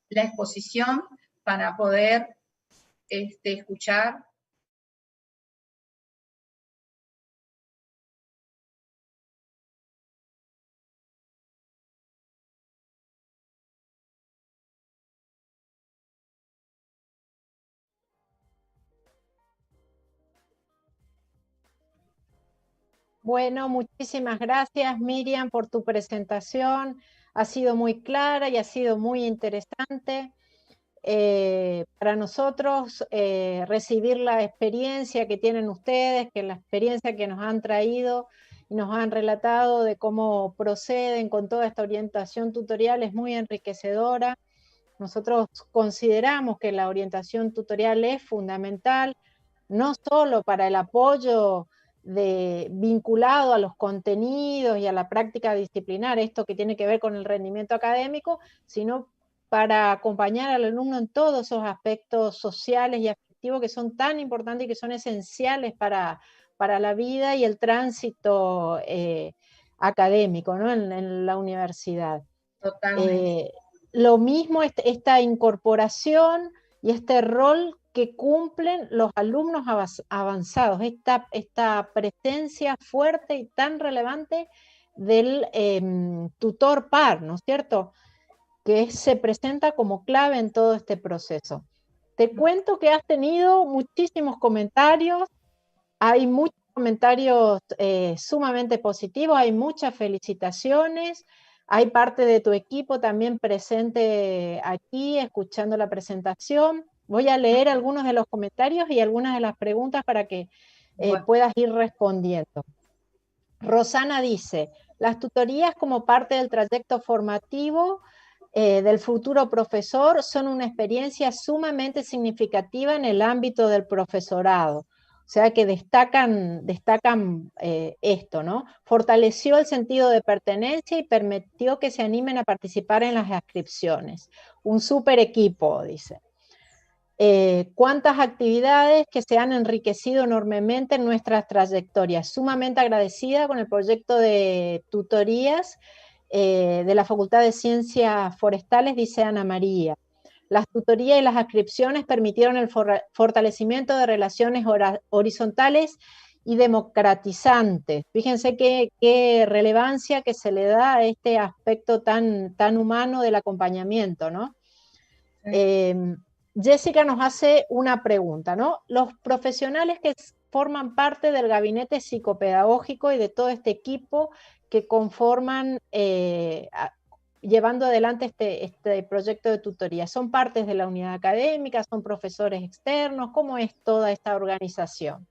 Speaker 2: la exposición para poder escuchar.
Speaker 1: Bueno, muchísimas gracias, Miriam, por tu presentación. Ha sido muy clara y ha sido muy interesante. Para nosotros recibir la experiencia que tienen ustedes, que la experiencia que nos han traído y nos han relatado de cómo proceden con toda esta orientación tutorial es muy enriquecedora. Nosotros consideramos que la orientación tutorial es fundamental, no solo para el apoyo vinculado a los contenidos y a la práctica disciplinar, esto que tiene que ver con el rendimiento académico, sino para acompañar al alumno en todos esos aspectos sociales y afectivos que son tan importantes y que son esenciales para la vida y el tránsito académico, ¿no? en la universidad.
Speaker 2: Totalmente.
Speaker 1: Lo mismo esta incorporación y este rol que cumplen los alumnos avanzados, esta presencia fuerte y tan relevante del tutor par, ¿no es cierto?, que se presenta como clave en todo este proceso. Te cuento que has tenido muchísimos comentarios, hay muchos comentarios sumamente positivos, hay muchas felicitaciones, hay parte de tu equipo también presente aquí, escuchando la presentación. Voy a leer algunos de los comentarios y algunas de las preguntas para que puedas ir respondiendo. Rosana dice, las tutorías como parte del trayecto formativo del futuro profesor son una experiencia sumamente significativa en el ámbito del profesorado. O sea que destacan esto, ¿no? Fortaleció el sentido de pertenencia y permitió que se animen a participar en las inscripciones. Un súper equipo, dice. Cuántas actividades que se han enriquecido enormemente en nuestras trayectorias. Sumamente agradecida con el proyecto de tutorías de la Facultad de Ciencias Forestales, dice Ana María. Las tutorías y las adscripciones permitieron el fortalecimiento de relaciones horizontales y democratizantes. Fíjense qué relevancia que se le da a este aspecto tan humano del acompañamiento, ¿no? Sí. Jessica nos hace una pregunta, ¿no? Los profesionales que forman parte del gabinete psicopedagógico y de todo este equipo que conforman y llevando adelante este proyecto de tutoría? ¿Son partes de la unidad académica? ¿Son profesores externos? ¿Cómo es toda esta organización?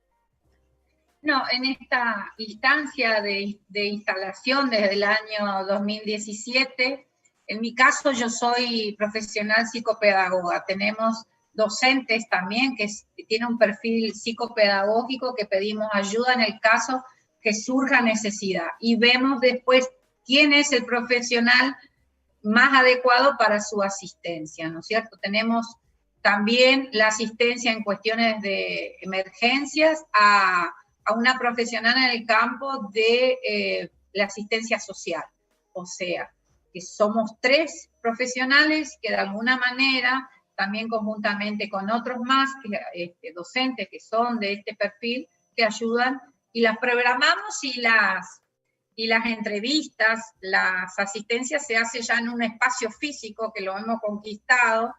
Speaker 2: No, en esta instancia de instalación desde el año 2017, en mi caso yo soy profesional psicopedagoga. Tenemos docentes también que tienen un perfil psicopedagógico que pedimos ayuda en el caso que surja necesidad. Y vemos después quién es el profesional más adecuado para su asistencia, ¿no es cierto? Tenemos también la asistencia en cuestiones de emergencias a una profesional en el campo de la asistencia social. O sea, que somos 3 profesionales que de alguna manera, también conjuntamente con otros más, docentes que son de este perfil, que ayudan y las programamos y las entrevistas, las asistencias se hace ya en un espacio físico que lo hemos conquistado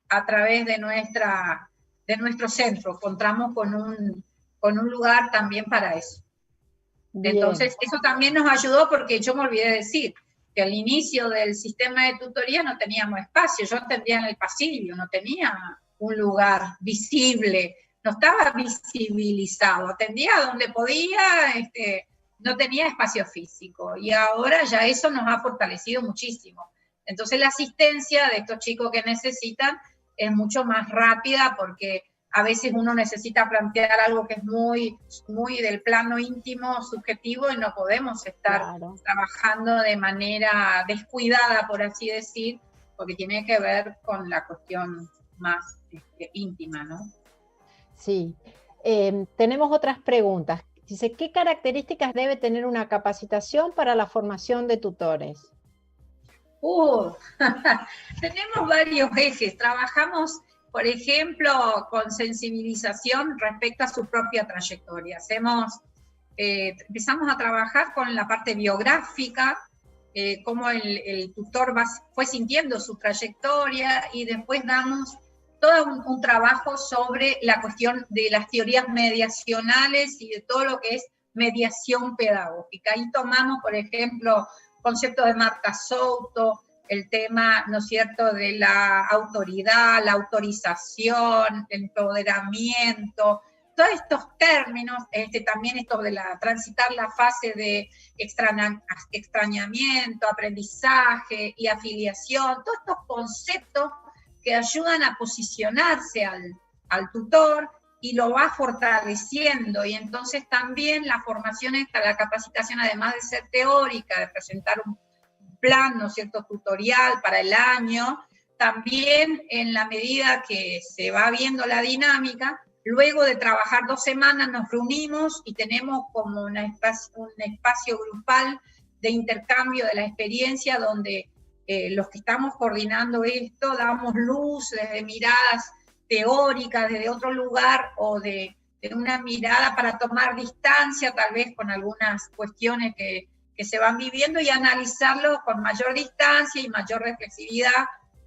Speaker 2: a través de nuestro centro. Contamos con un lugar también para eso. Bien. Entonces, eso también nos ayudó porque yo me olvidé de decir que al inicio del sistema de tutoría no teníamos espacio, yo atendía en el pasillo, no tenía un lugar visible, no estaba visibilizado, atendía donde podía, no tenía espacio físico, y ahora ya eso nos ha fortalecido muchísimo. Entonces la asistencia de estos chicos que necesitan es mucho más rápida porque a veces uno necesita plantear algo que es muy, muy del plano íntimo, subjetivo, y no podemos estar trabajando de manera descuidada, por así decir, porque tiene que ver con la cuestión más íntima, ¿no?
Speaker 1: Sí. Tenemos otras preguntas. Dice, ¿qué características debe tener una capacitación para la formación de tutores?
Speaker 2: Tenemos varios ejes. Trabajamos, por ejemplo, con sensibilización respecto a su propia trayectoria. Empezamos a trabajar con la parte biográfica, cómo el tutor fue sintiendo su trayectoria, y después damos todo un trabajo sobre la cuestión de las teorías mediacionales y de todo lo que es mediación pedagógica. Ahí tomamos, por ejemplo, conceptos de Marta Souto, el tema, ¿no es cierto?, de la autoridad, la autorización, el empoderamiento, todos estos términos, también esto de transitar la fase de extrañamiento, aprendizaje y afiliación, todos estos conceptos que ayudan a posicionarse al tutor y lo va fortaleciendo. Y entonces también la formación la capacitación, además de ser teórica, de presentar un plan, ¿no es cierto?, tutorial para el año, también en la medida que se va viendo la dinámica, luego de trabajar 2 semanas nos reunimos y tenemos como un espacio grupal de intercambio de la experiencia donde los que estamos coordinando esto damos luz desde miradas teóricas, desde otro lugar, o de una mirada para tomar distancia tal vez con algunas cuestiones que se van viviendo, y analizarlo con mayor distancia y mayor reflexividad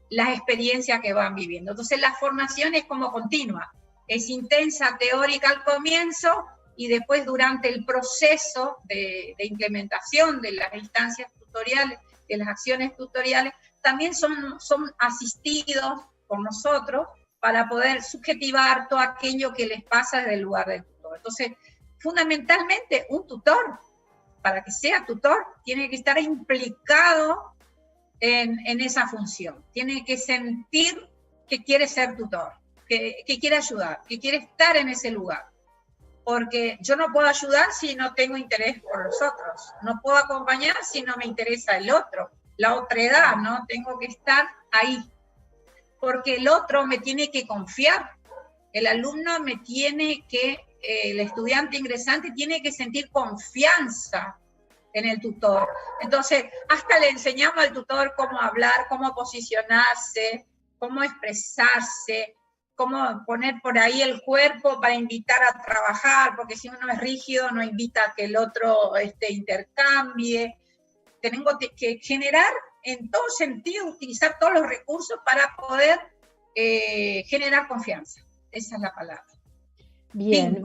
Speaker 2: las experiencias que van viviendo. Entonces la formación es como continua, es intensa, teórica al comienzo, y después durante el proceso de implementación de las instancias tutoriales, de las acciones tutoriales, también son asistidos por nosotros para poder subjetivar todo aquello que les pasa desde el lugar del tutor. Entonces, fundamentalmente, un tutor, para que sea tutor, tiene que estar implicado en esa función, tiene que sentir que quiere ser tutor, que quiere ayudar, que quiere estar en ese lugar. Porque yo no puedo ayudar si no tengo interés por los otros, no puedo acompañar si no me interesa el otro, la otredad, ¿no? Tengo que estar ahí, porque el otro me tiene que confiar, el alumno me tiene que, el estudiante ingresante tiene que sentir confianza en el tutor. Entonces, hasta le enseñamos al tutor cómo hablar, cómo posicionarse, cómo expresarse, cómo poner por ahí el cuerpo para invitar a trabajar, porque si uno es rígido no invita a que el otro intercambie. Tenemos que generar en todo sentido, utilizar todos los recursos para poder generar confianza. Esa es la palabra.
Speaker 1: Bien,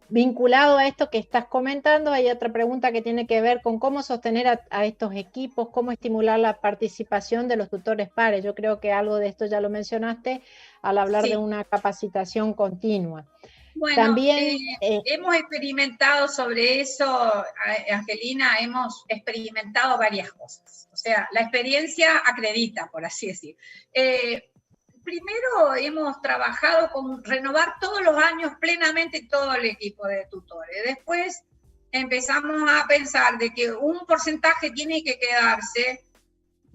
Speaker 1: vinculado a esto que estás comentando, hay otra pregunta que tiene que ver con cómo sostener a estos equipos, cómo estimular la participación de los tutores pares. Yo creo que algo de esto ya lo mencionaste al hablar de una capacitación continua.
Speaker 2: Bueno,
Speaker 1: También
Speaker 2: hemos experimentado sobre eso, Angelina, hemos experimentado varias cosas. O sea, la experiencia acredita, por así decir. Primero hemos trabajado con renovar todos los años plenamente todo el equipo de tutores. Después empezamos a pensar de que un porcentaje tiene que quedarse,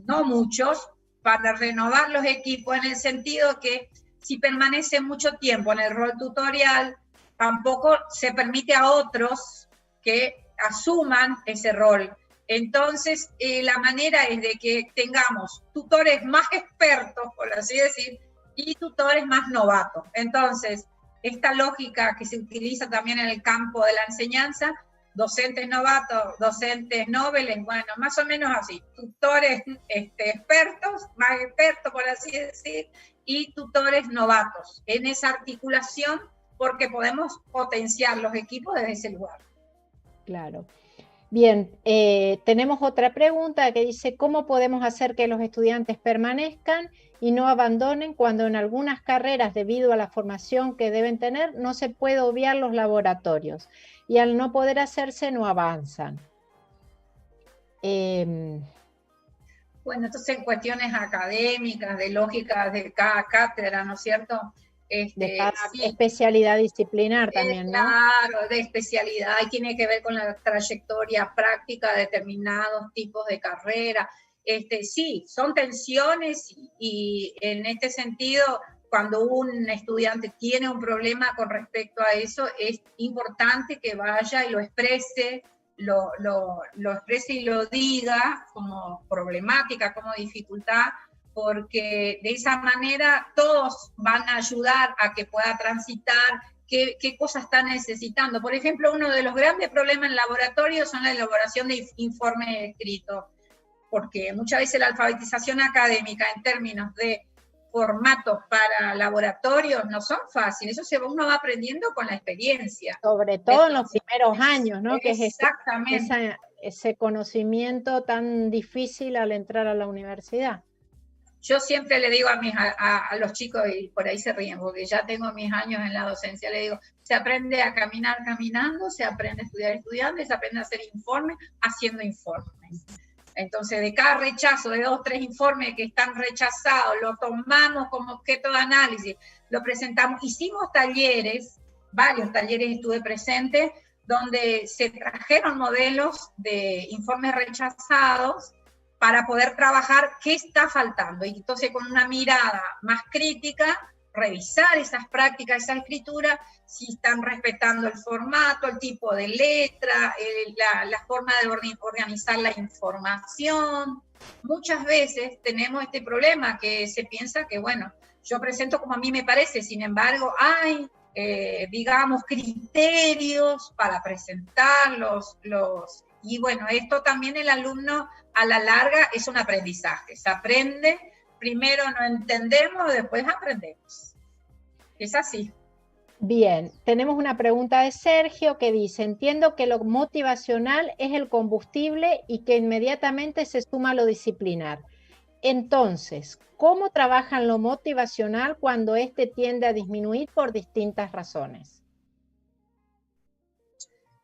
Speaker 2: no muchos, para renovar los equipos, en el sentido que si permanece mucho tiempo en el rol tutorial, tampoco se permite a otros que asuman ese rol. Entonces, la manera es de que tengamos tutores más expertos, por así decir, y tutores más novatos. Entonces, esta lógica que se utiliza también en el campo de la enseñanza, docentes novatos, docentes nobles, bueno, más o menos así, tutores expertos, más expertos, por así decir, y tutores novatos, en esa articulación, porque podemos potenciar los equipos desde ese lugar.
Speaker 1: Claro. Bien, tenemos otra pregunta que dice, ¿cómo podemos hacer que los estudiantes permanezcan y no abandonen cuando en algunas carreras, debido a la formación que deben tener, no se puede obviar los laboratorios y al no poder hacerse no avanzan?
Speaker 2: Bueno, entonces en cuestiones académicas, de lógica de cada cátedra, ¿no es cierto?
Speaker 1: De cada especialidad disciplinar también, ¿no?
Speaker 2: Claro, de especialidad, y tiene que ver con la trayectoria práctica de determinados tipos de carrera. Sí, son tensiones y en este sentido, cuando un estudiante tiene un problema con respecto a eso, es importante que vaya y lo exprese, lo exprese y lo diga como problemática, como dificultad, porque de esa manera todos van a ayudar a que pueda transitar qué cosas está necesitando. Por ejemplo, uno de los grandes problemas en laboratorio son la elaboración de informes escritos, porque muchas veces la alfabetización académica en términos de formatos para laboratorios no son fáciles, eso uno va aprendiendo con la experiencia.
Speaker 1: Sobre todo en los primeros años, ¿no?
Speaker 2: Exactamente.
Speaker 1: Que es ese conocimiento tan difícil al entrar a la universidad.
Speaker 2: Yo siempre le digo a los chicos, y por ahí se ríen, porque ya tengo mis años en la docencia, le digo, se aprende a caminar caminando, se aprende a estudiar estudiando, se aprende a hacer informes haciendo informes. Entonces, de cada rechazo, de 2 o 3 informes que están rechazados, lo tomamos como objeto de análisis, lo presentamos, hicimos talleres, varios talleres estuve presente, donde se trajeron modelos de informes rechazados, para poder trabajar qué está faltando. Y entonces con una mirada más crítica, revisar esas prácticas, esa escritura, si están respetando el formato, el tipo de letra, la forma de organizar la información. Muchas veces tenemos este problema que se piensa que, bueno, yo presento como a mí me parece, sin embargo, hay, digamos, criterios para presentar y bueno, esto también el alumno a la larga es un aprendizaje. Se aprende, primero no entendemos, después aprendemos. Es así.
Speaker 1: Bien, tenemos una pregunta de Sergio que dice, entiendo que lo motivacional es el combustible y que inmediatamente se suma lo disciplinar. Entonces, ¿cómo trabajan lo motivacional cuando este tiende a disminuir por distintas razones?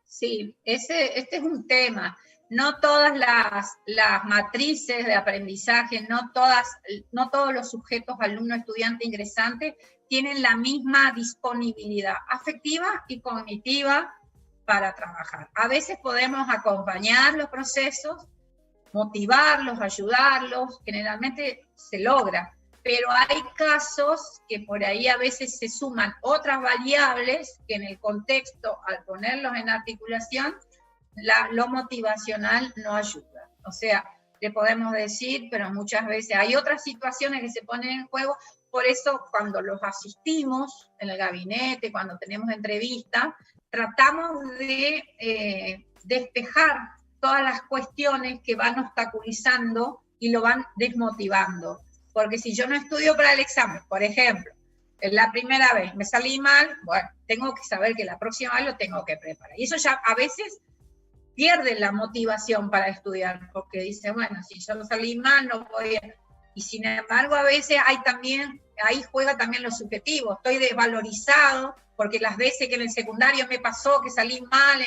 Speaker 2: Sí, este es un tema. No todas las matrices de aprendizaje, no todos los sujetos, alumno, estudiante, ingresante, tienen la misma disponibilidad afectiva y cognitiva para trabajar. A veces podemos acompañar los procesos, motivarlos, ayudarlos, generalmente se logra, pero hay casos que por ahí a veces se suman otras variables que en el contexto, al ponerlos en articulación, lo motivacional no ayuda. O sea, le podemos decir, pero muchas veces hay otras situaciones que se ponen en juego, por eso cuando los asistimos en el gabinete, cuando tenemos entrevistas, tratamos de despejar todas las cuestiones que van obstaculizando y lo van desmotivando. Porque si yo no estudio para el examen, por ejemplo, la primera vez me salí mal, bueno, tengo que saber que la próxima vez lo tengo que preparar. Y eso ya a veces pierde la motivación para estudiar, porque dice, bueno, si yo salí mal, no voy a... Y sin embargo, a veces ahí juega también lo subjetivo, estoy desvalorizado, porque las veces que en el secundario me pasó que salí mal,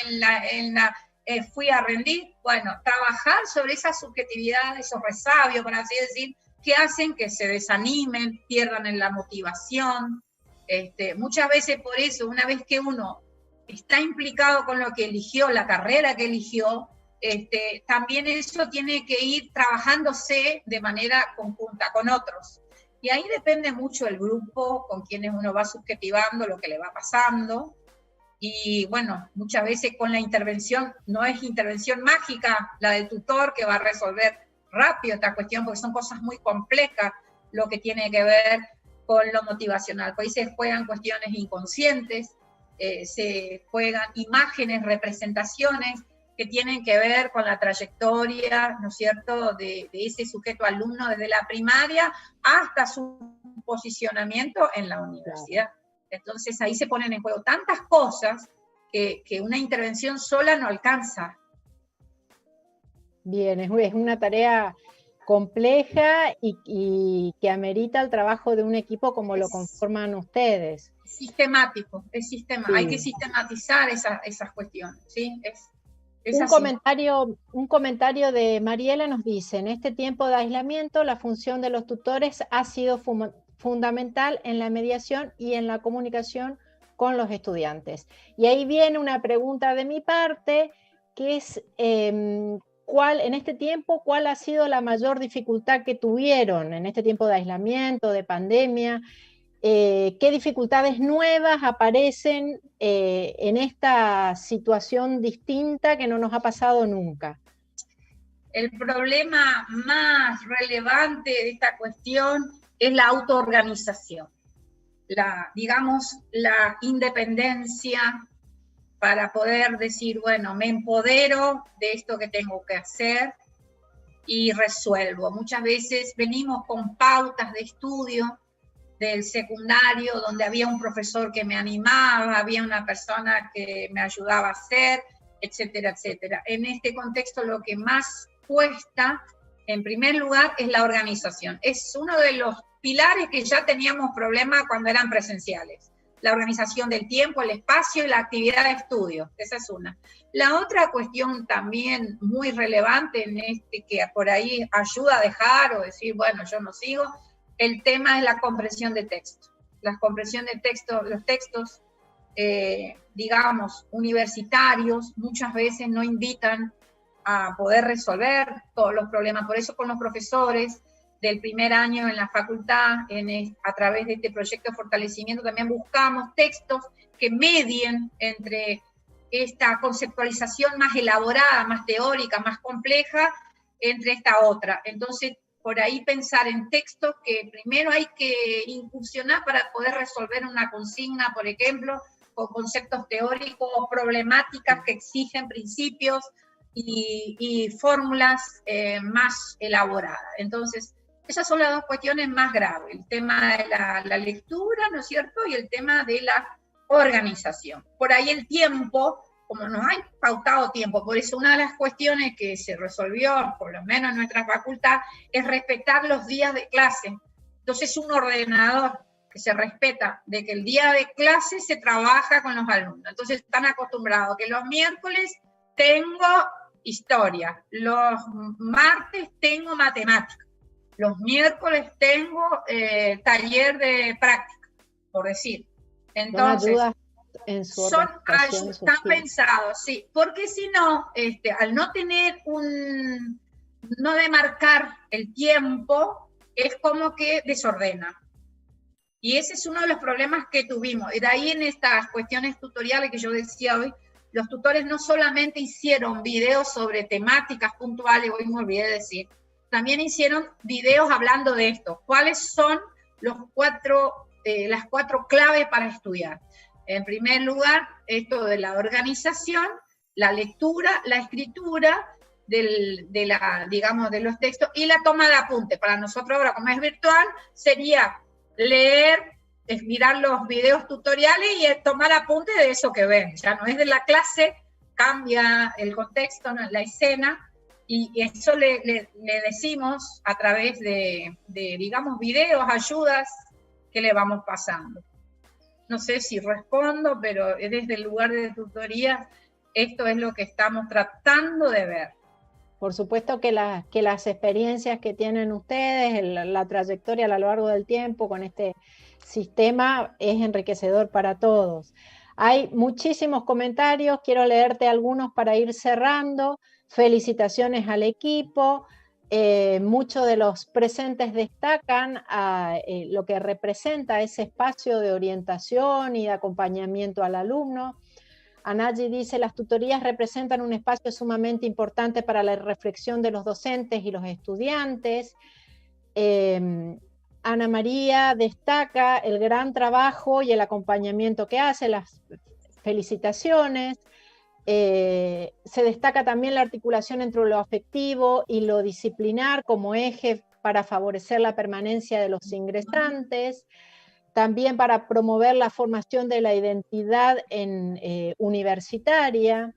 Speaker 2: fui a rendir, bueno, trabajar sobre esa subjetividad, esos resabios, por así decir, que hacen que se desanimen, pierdan en la motivación. Muchas veces por eso, una vez que uno está implicado con lo que eligió, la carrera que eligió, también eso tiene que ir trabajándose de manera conjunta con otros. Y ahí depende mucho el grupo con quienes uno va subjetivando lo que le va pasando. Y bueno, muchas veces con la intervención, no es intervención mágica la del tutor que va a resolver rápido esta cuestión, porque son cosas muy complejas lo que tiene que ver con lo motivacional. Por ahí se juegan cuestiones inconscientes, se juegan imágenes, representaciones que tienen que ver con la trayectoria, ¿no es cierto?, de ese sujeto alumno desde la primaria hasta su posicionamiento en la universidad. Entonces ahí se ponen en juego tantas cosas que una intervención sola no alcanza.
Speaker 1: Bien, es una tarea compleja y que amerita el trabajo de un equipo como lo conforman ustedes.
Speaker 2: Sistemático, es sistema. Sí. Hay que sistematizar esas cuestiones, ¿sí?
Speaker 1: Un comentario de Mariela nos dice, en este tiempo de aislamiento, la función de los tutores ha sido fundamental en la mediación y en la comunicación con los estudiantes. Y ahí viene una pregunta de mi parte, que es, en este tiempo, ¿cuál ha sido la mayor dificultad que tuvieron en este tiempo de aislamiento, de pandemia? ¿Qué dificultades nuevas aparecen en esta situación distinta que no nos ha pasado nunca?
Speaker 2: El problema más relevante de esta cuestión es la autoorganización, la independencia para poder decir, bueno, me empodero de esto que tengo que hacer y resuelvo. Muchas veces venimos con pautas de estudio del secundario, donde había un profesor que me animaba, había una persona que me ayudaba a hacer, etcétera, etcétera. En este contexto lo que más cuesta, en primer lugar, es la organización. Es uno de los pilares que ya teníamos problemas cuando eran presenciales. La organización del tiempo, el espacio y la actividad de estudio, esa es una. La otra cuestión también muy relevante que por ahí ayuda a dejar o decir, bueno, yo no sigo, el tema es la comprensión de texto. La comprensión de texto, los textos, universitarios, muchas veces no invitan a poder resolver todos los problemas. Por eso con los profesores del primer año en la facultad, a través de este proyecto de fortalecimiento, también buscamos textos que medien entre esta conceptualización más elaborada, más teórica, más compleja, entre esta otra. Entonces, por ahí pensar en textos que primero hay que incursionar para poder resolver una consigna, por ejemplo, o conceptos teóricos o problemáticas que exigen principios y fórmulas más elaboradas. Entonces, esas son las dos cuestiones más graves, el tema de la lectura, ¿no es cierto?, y el tema de la organización. Por ahí el tiempo, como nos hay pautado tiempo, por eso una de las cuestiones que se resolvió, por lo menos en nuestra facultad, es respetar los días de clase. Entonces un ordenador que se respeta de que el día de clase se trabaja con los alumnos. Entonces están acostumbrados que los miércoles tengo historia, los martes tengo matemática, los miércoles tengo taller de práctica, por decir. Entonces, están pensados, sí, porque si no, al no tener no demarcar el tiempo, es como que desordena. Y ese es uno de los problemas que tuvimos. Y de ahí en estas cuestiones tutoriales que yo decía hoy, los tutores no solamente hicieron videos sobre temáticas puntuales, hoy me olvidé de decir, también hicieron videos hablando de esto. ¿Cuáles son las cuatro claves para estudiar? En primer lugar, esto de la organización, la lectura, la escritura de los textos y la toma de apunte. Para nosotros ahora, como es virtual, sería leer es mirar los videos tutoriales y tomar apuntes de eso que ven. Ya no es de la clase, cambia el contexto, la escena, y eso le decimos a través de, digamos, videos, ayudas que le vamos pasando. No sé si respondo, pero desde el lugar de tutoría, esto es lo que estamos tratando de ver.
Speaker 1: Por supuesto que las experiencias que tienen ustedes, la trayectoria a lo largo del tiempo con este sistema es enriquecedor para todos. Hay muchísimos comentarios, quiero leerte algunos para ir cerrando. Felicitaciones al equipo. Muchos de los presentes destacan lo que representa ese espacio de orientación y de acompañamiento al alumno. Anayi dice, las tutorías representan un espacio sumamente importante para la reflexión de los docentes y los estudiantes. Ana María destaca el gran trabajo y el acompañamiento que hace, las felicitaciones. Se destaca también la articulación entre lo afectivo y lo disciplinar como eje para favorecer la permanencia de los ingresantes, también para promover la formación de la identidad universitaria.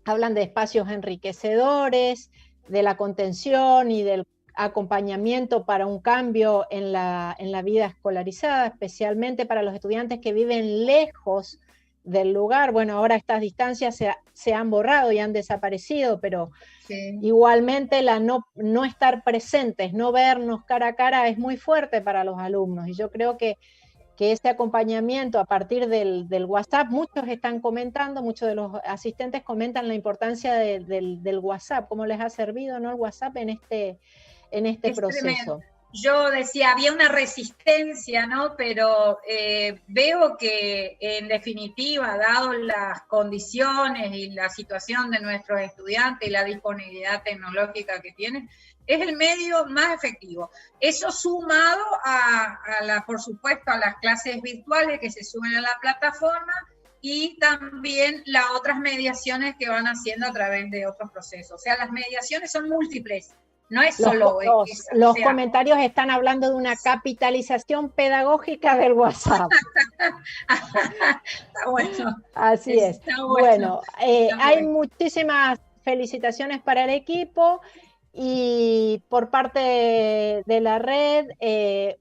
Speaker 1: Hablan de espacios enriquecedores, de la contención y del acompañamiento para un cambio en la vida escolarizada, especialmente para los estudiantes que viven lejos del lugar. Bueno, ahora estas distancias se han borrado y han desaparecido, pero sí, igualmente la no estar presentes, no vernos cara a cara es muy fuerte para los alumnos, y yo creo que ese acompañamiento a partir del WhatsApp, muchos están comentando, muchos de los asistentes comentan la importancia del WhatsApp, cómo les ha servido, ¿no?, el WhatsApp en este proceso.
Speaker 2: Tremendo. Yo decía, había una resistencia, ¿no? Pero veo que en definitiva, dado las condiciones y la situación de nuestros estudiantes y la disponibilidad tecnológica que tienen, es el medio más efectivo. Eso sumado por supuesto, a las clases virtuales que se suben a la plataforma y también las otras mediaciones que van haciendo a través de otros procesos. O sea, las mediaciones son múltles. No es solo
Speaker 1: los comentarios están hablando de una capitalización pedagógica del WhatsApp.
Speaker 2: Está bueno.
Speaker 1: Así es. Bueno, hay muchísimas felicitaciones para el equipo y por parte de la red,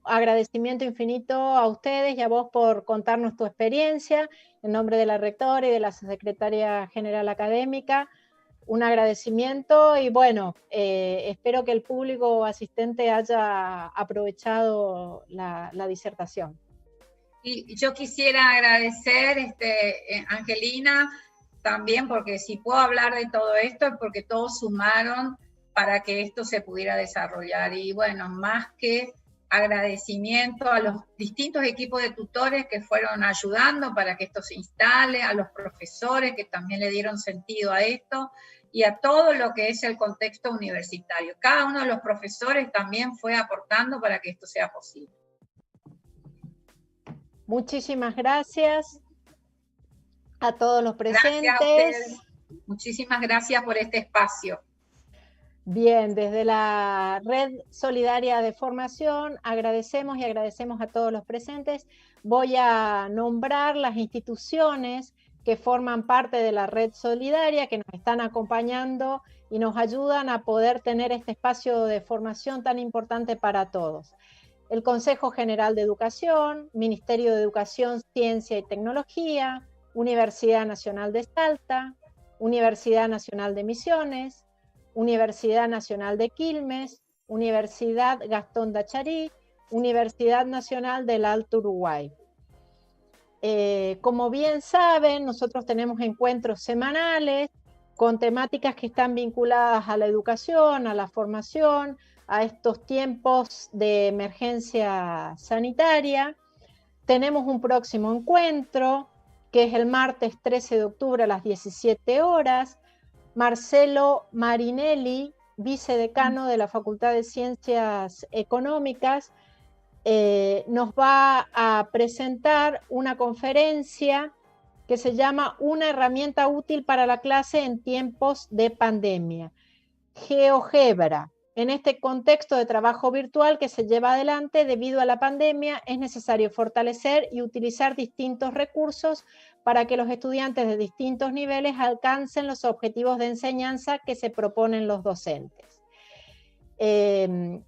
Speaker 1: agradecimiento infinito a ustedes y a vos por contarnos tu experiencia. En nombre de la rectora y de la secretaria general académica, un agradecimiento y bueno, espero que el público asistente haya aprovechado la disertación.
Speaker 2: Y yo quisiera agradecer, Angelina, también porque si puedo hablar de todo esto es porque todos sumaron para que esto se pudiera desarrollar. Y bueno, más que agradecimiento a los distintos equipos de tutores que fueron ayudando para que esto se instale, a los profesores que también le dieron sentido a esto, y a todo lo que es el contexto universitario. Cada uno de los profesores también fue aportando para que esto sea posible.
Speaker 1: Muchísimas gracias a todos los presentes.
Speaker 2: Gracias a ustedes. Muchísimas gracias por este espacio.
Speaker 1: Bien, desde la Red Solidaria de Formación agradecemos y agradecemos a todos los presentes. Voy a nombrar las instituciones que forman parte de la Red Solidaria, que nos están acompañando y nos ayudan a poder tener este espacio de formación tan importante para todos. El Consejo General de Educación, Ministerio de Educación, Ciencia y Tecnología, Universidad Nacional de Salta, Universidad Nacional de Misiones, Universidad Nacional de Quilmes, Universidad Gastón Dacharí, Universidad Nacional del Alto Uruguay. Como bien saben, nosotros tenemos encuentros semanales con temáticas que están vinculadas a la educación, a la formación, a estos tiempos de emergencia sanitaria. Tenemos un próximo encuentro, que es el martes 13 de octubre a las 17 horas. Marcelo Marinelli, vicedecano de la Facultad de Ciencias Económicas, nos va a presentar una conferencia que se llama Una herramienta útil para la clase en tiempos de pandemia, GeoGebra. En este contexto de trabajo virtual que se lleva adelante debido a la pandemia, es necesario fortalecer y utilizar distintos recursos para que los estudiantes de distintos niveles alcancen los objetivos de enseñanza que se proponen los docentes. La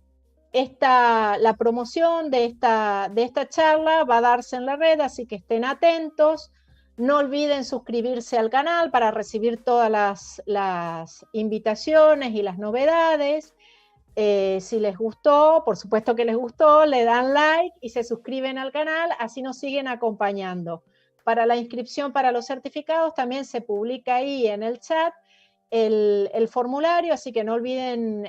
Speaker 1: promoción de esta charla va a darse en la red, así que estén atentos. No olviden suscribirse al canal para recibir todas las invitaciones y las novedades. Si les gustó, por supuesto que les gustó, le dan like y se suscriben al canal, así nos siguen acompañando. Para la inscripción para los certificados también se publica ahí en el chat el formulario, así que no olviden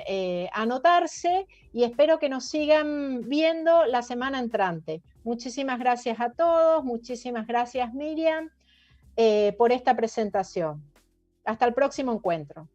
Speaker 1: anotarse y espero que nos sigan viendo la semana entrante. Muchísimas gracias a todos, muchísimas gracias Miriam por esta presentación. Hasta el próximo encuentro.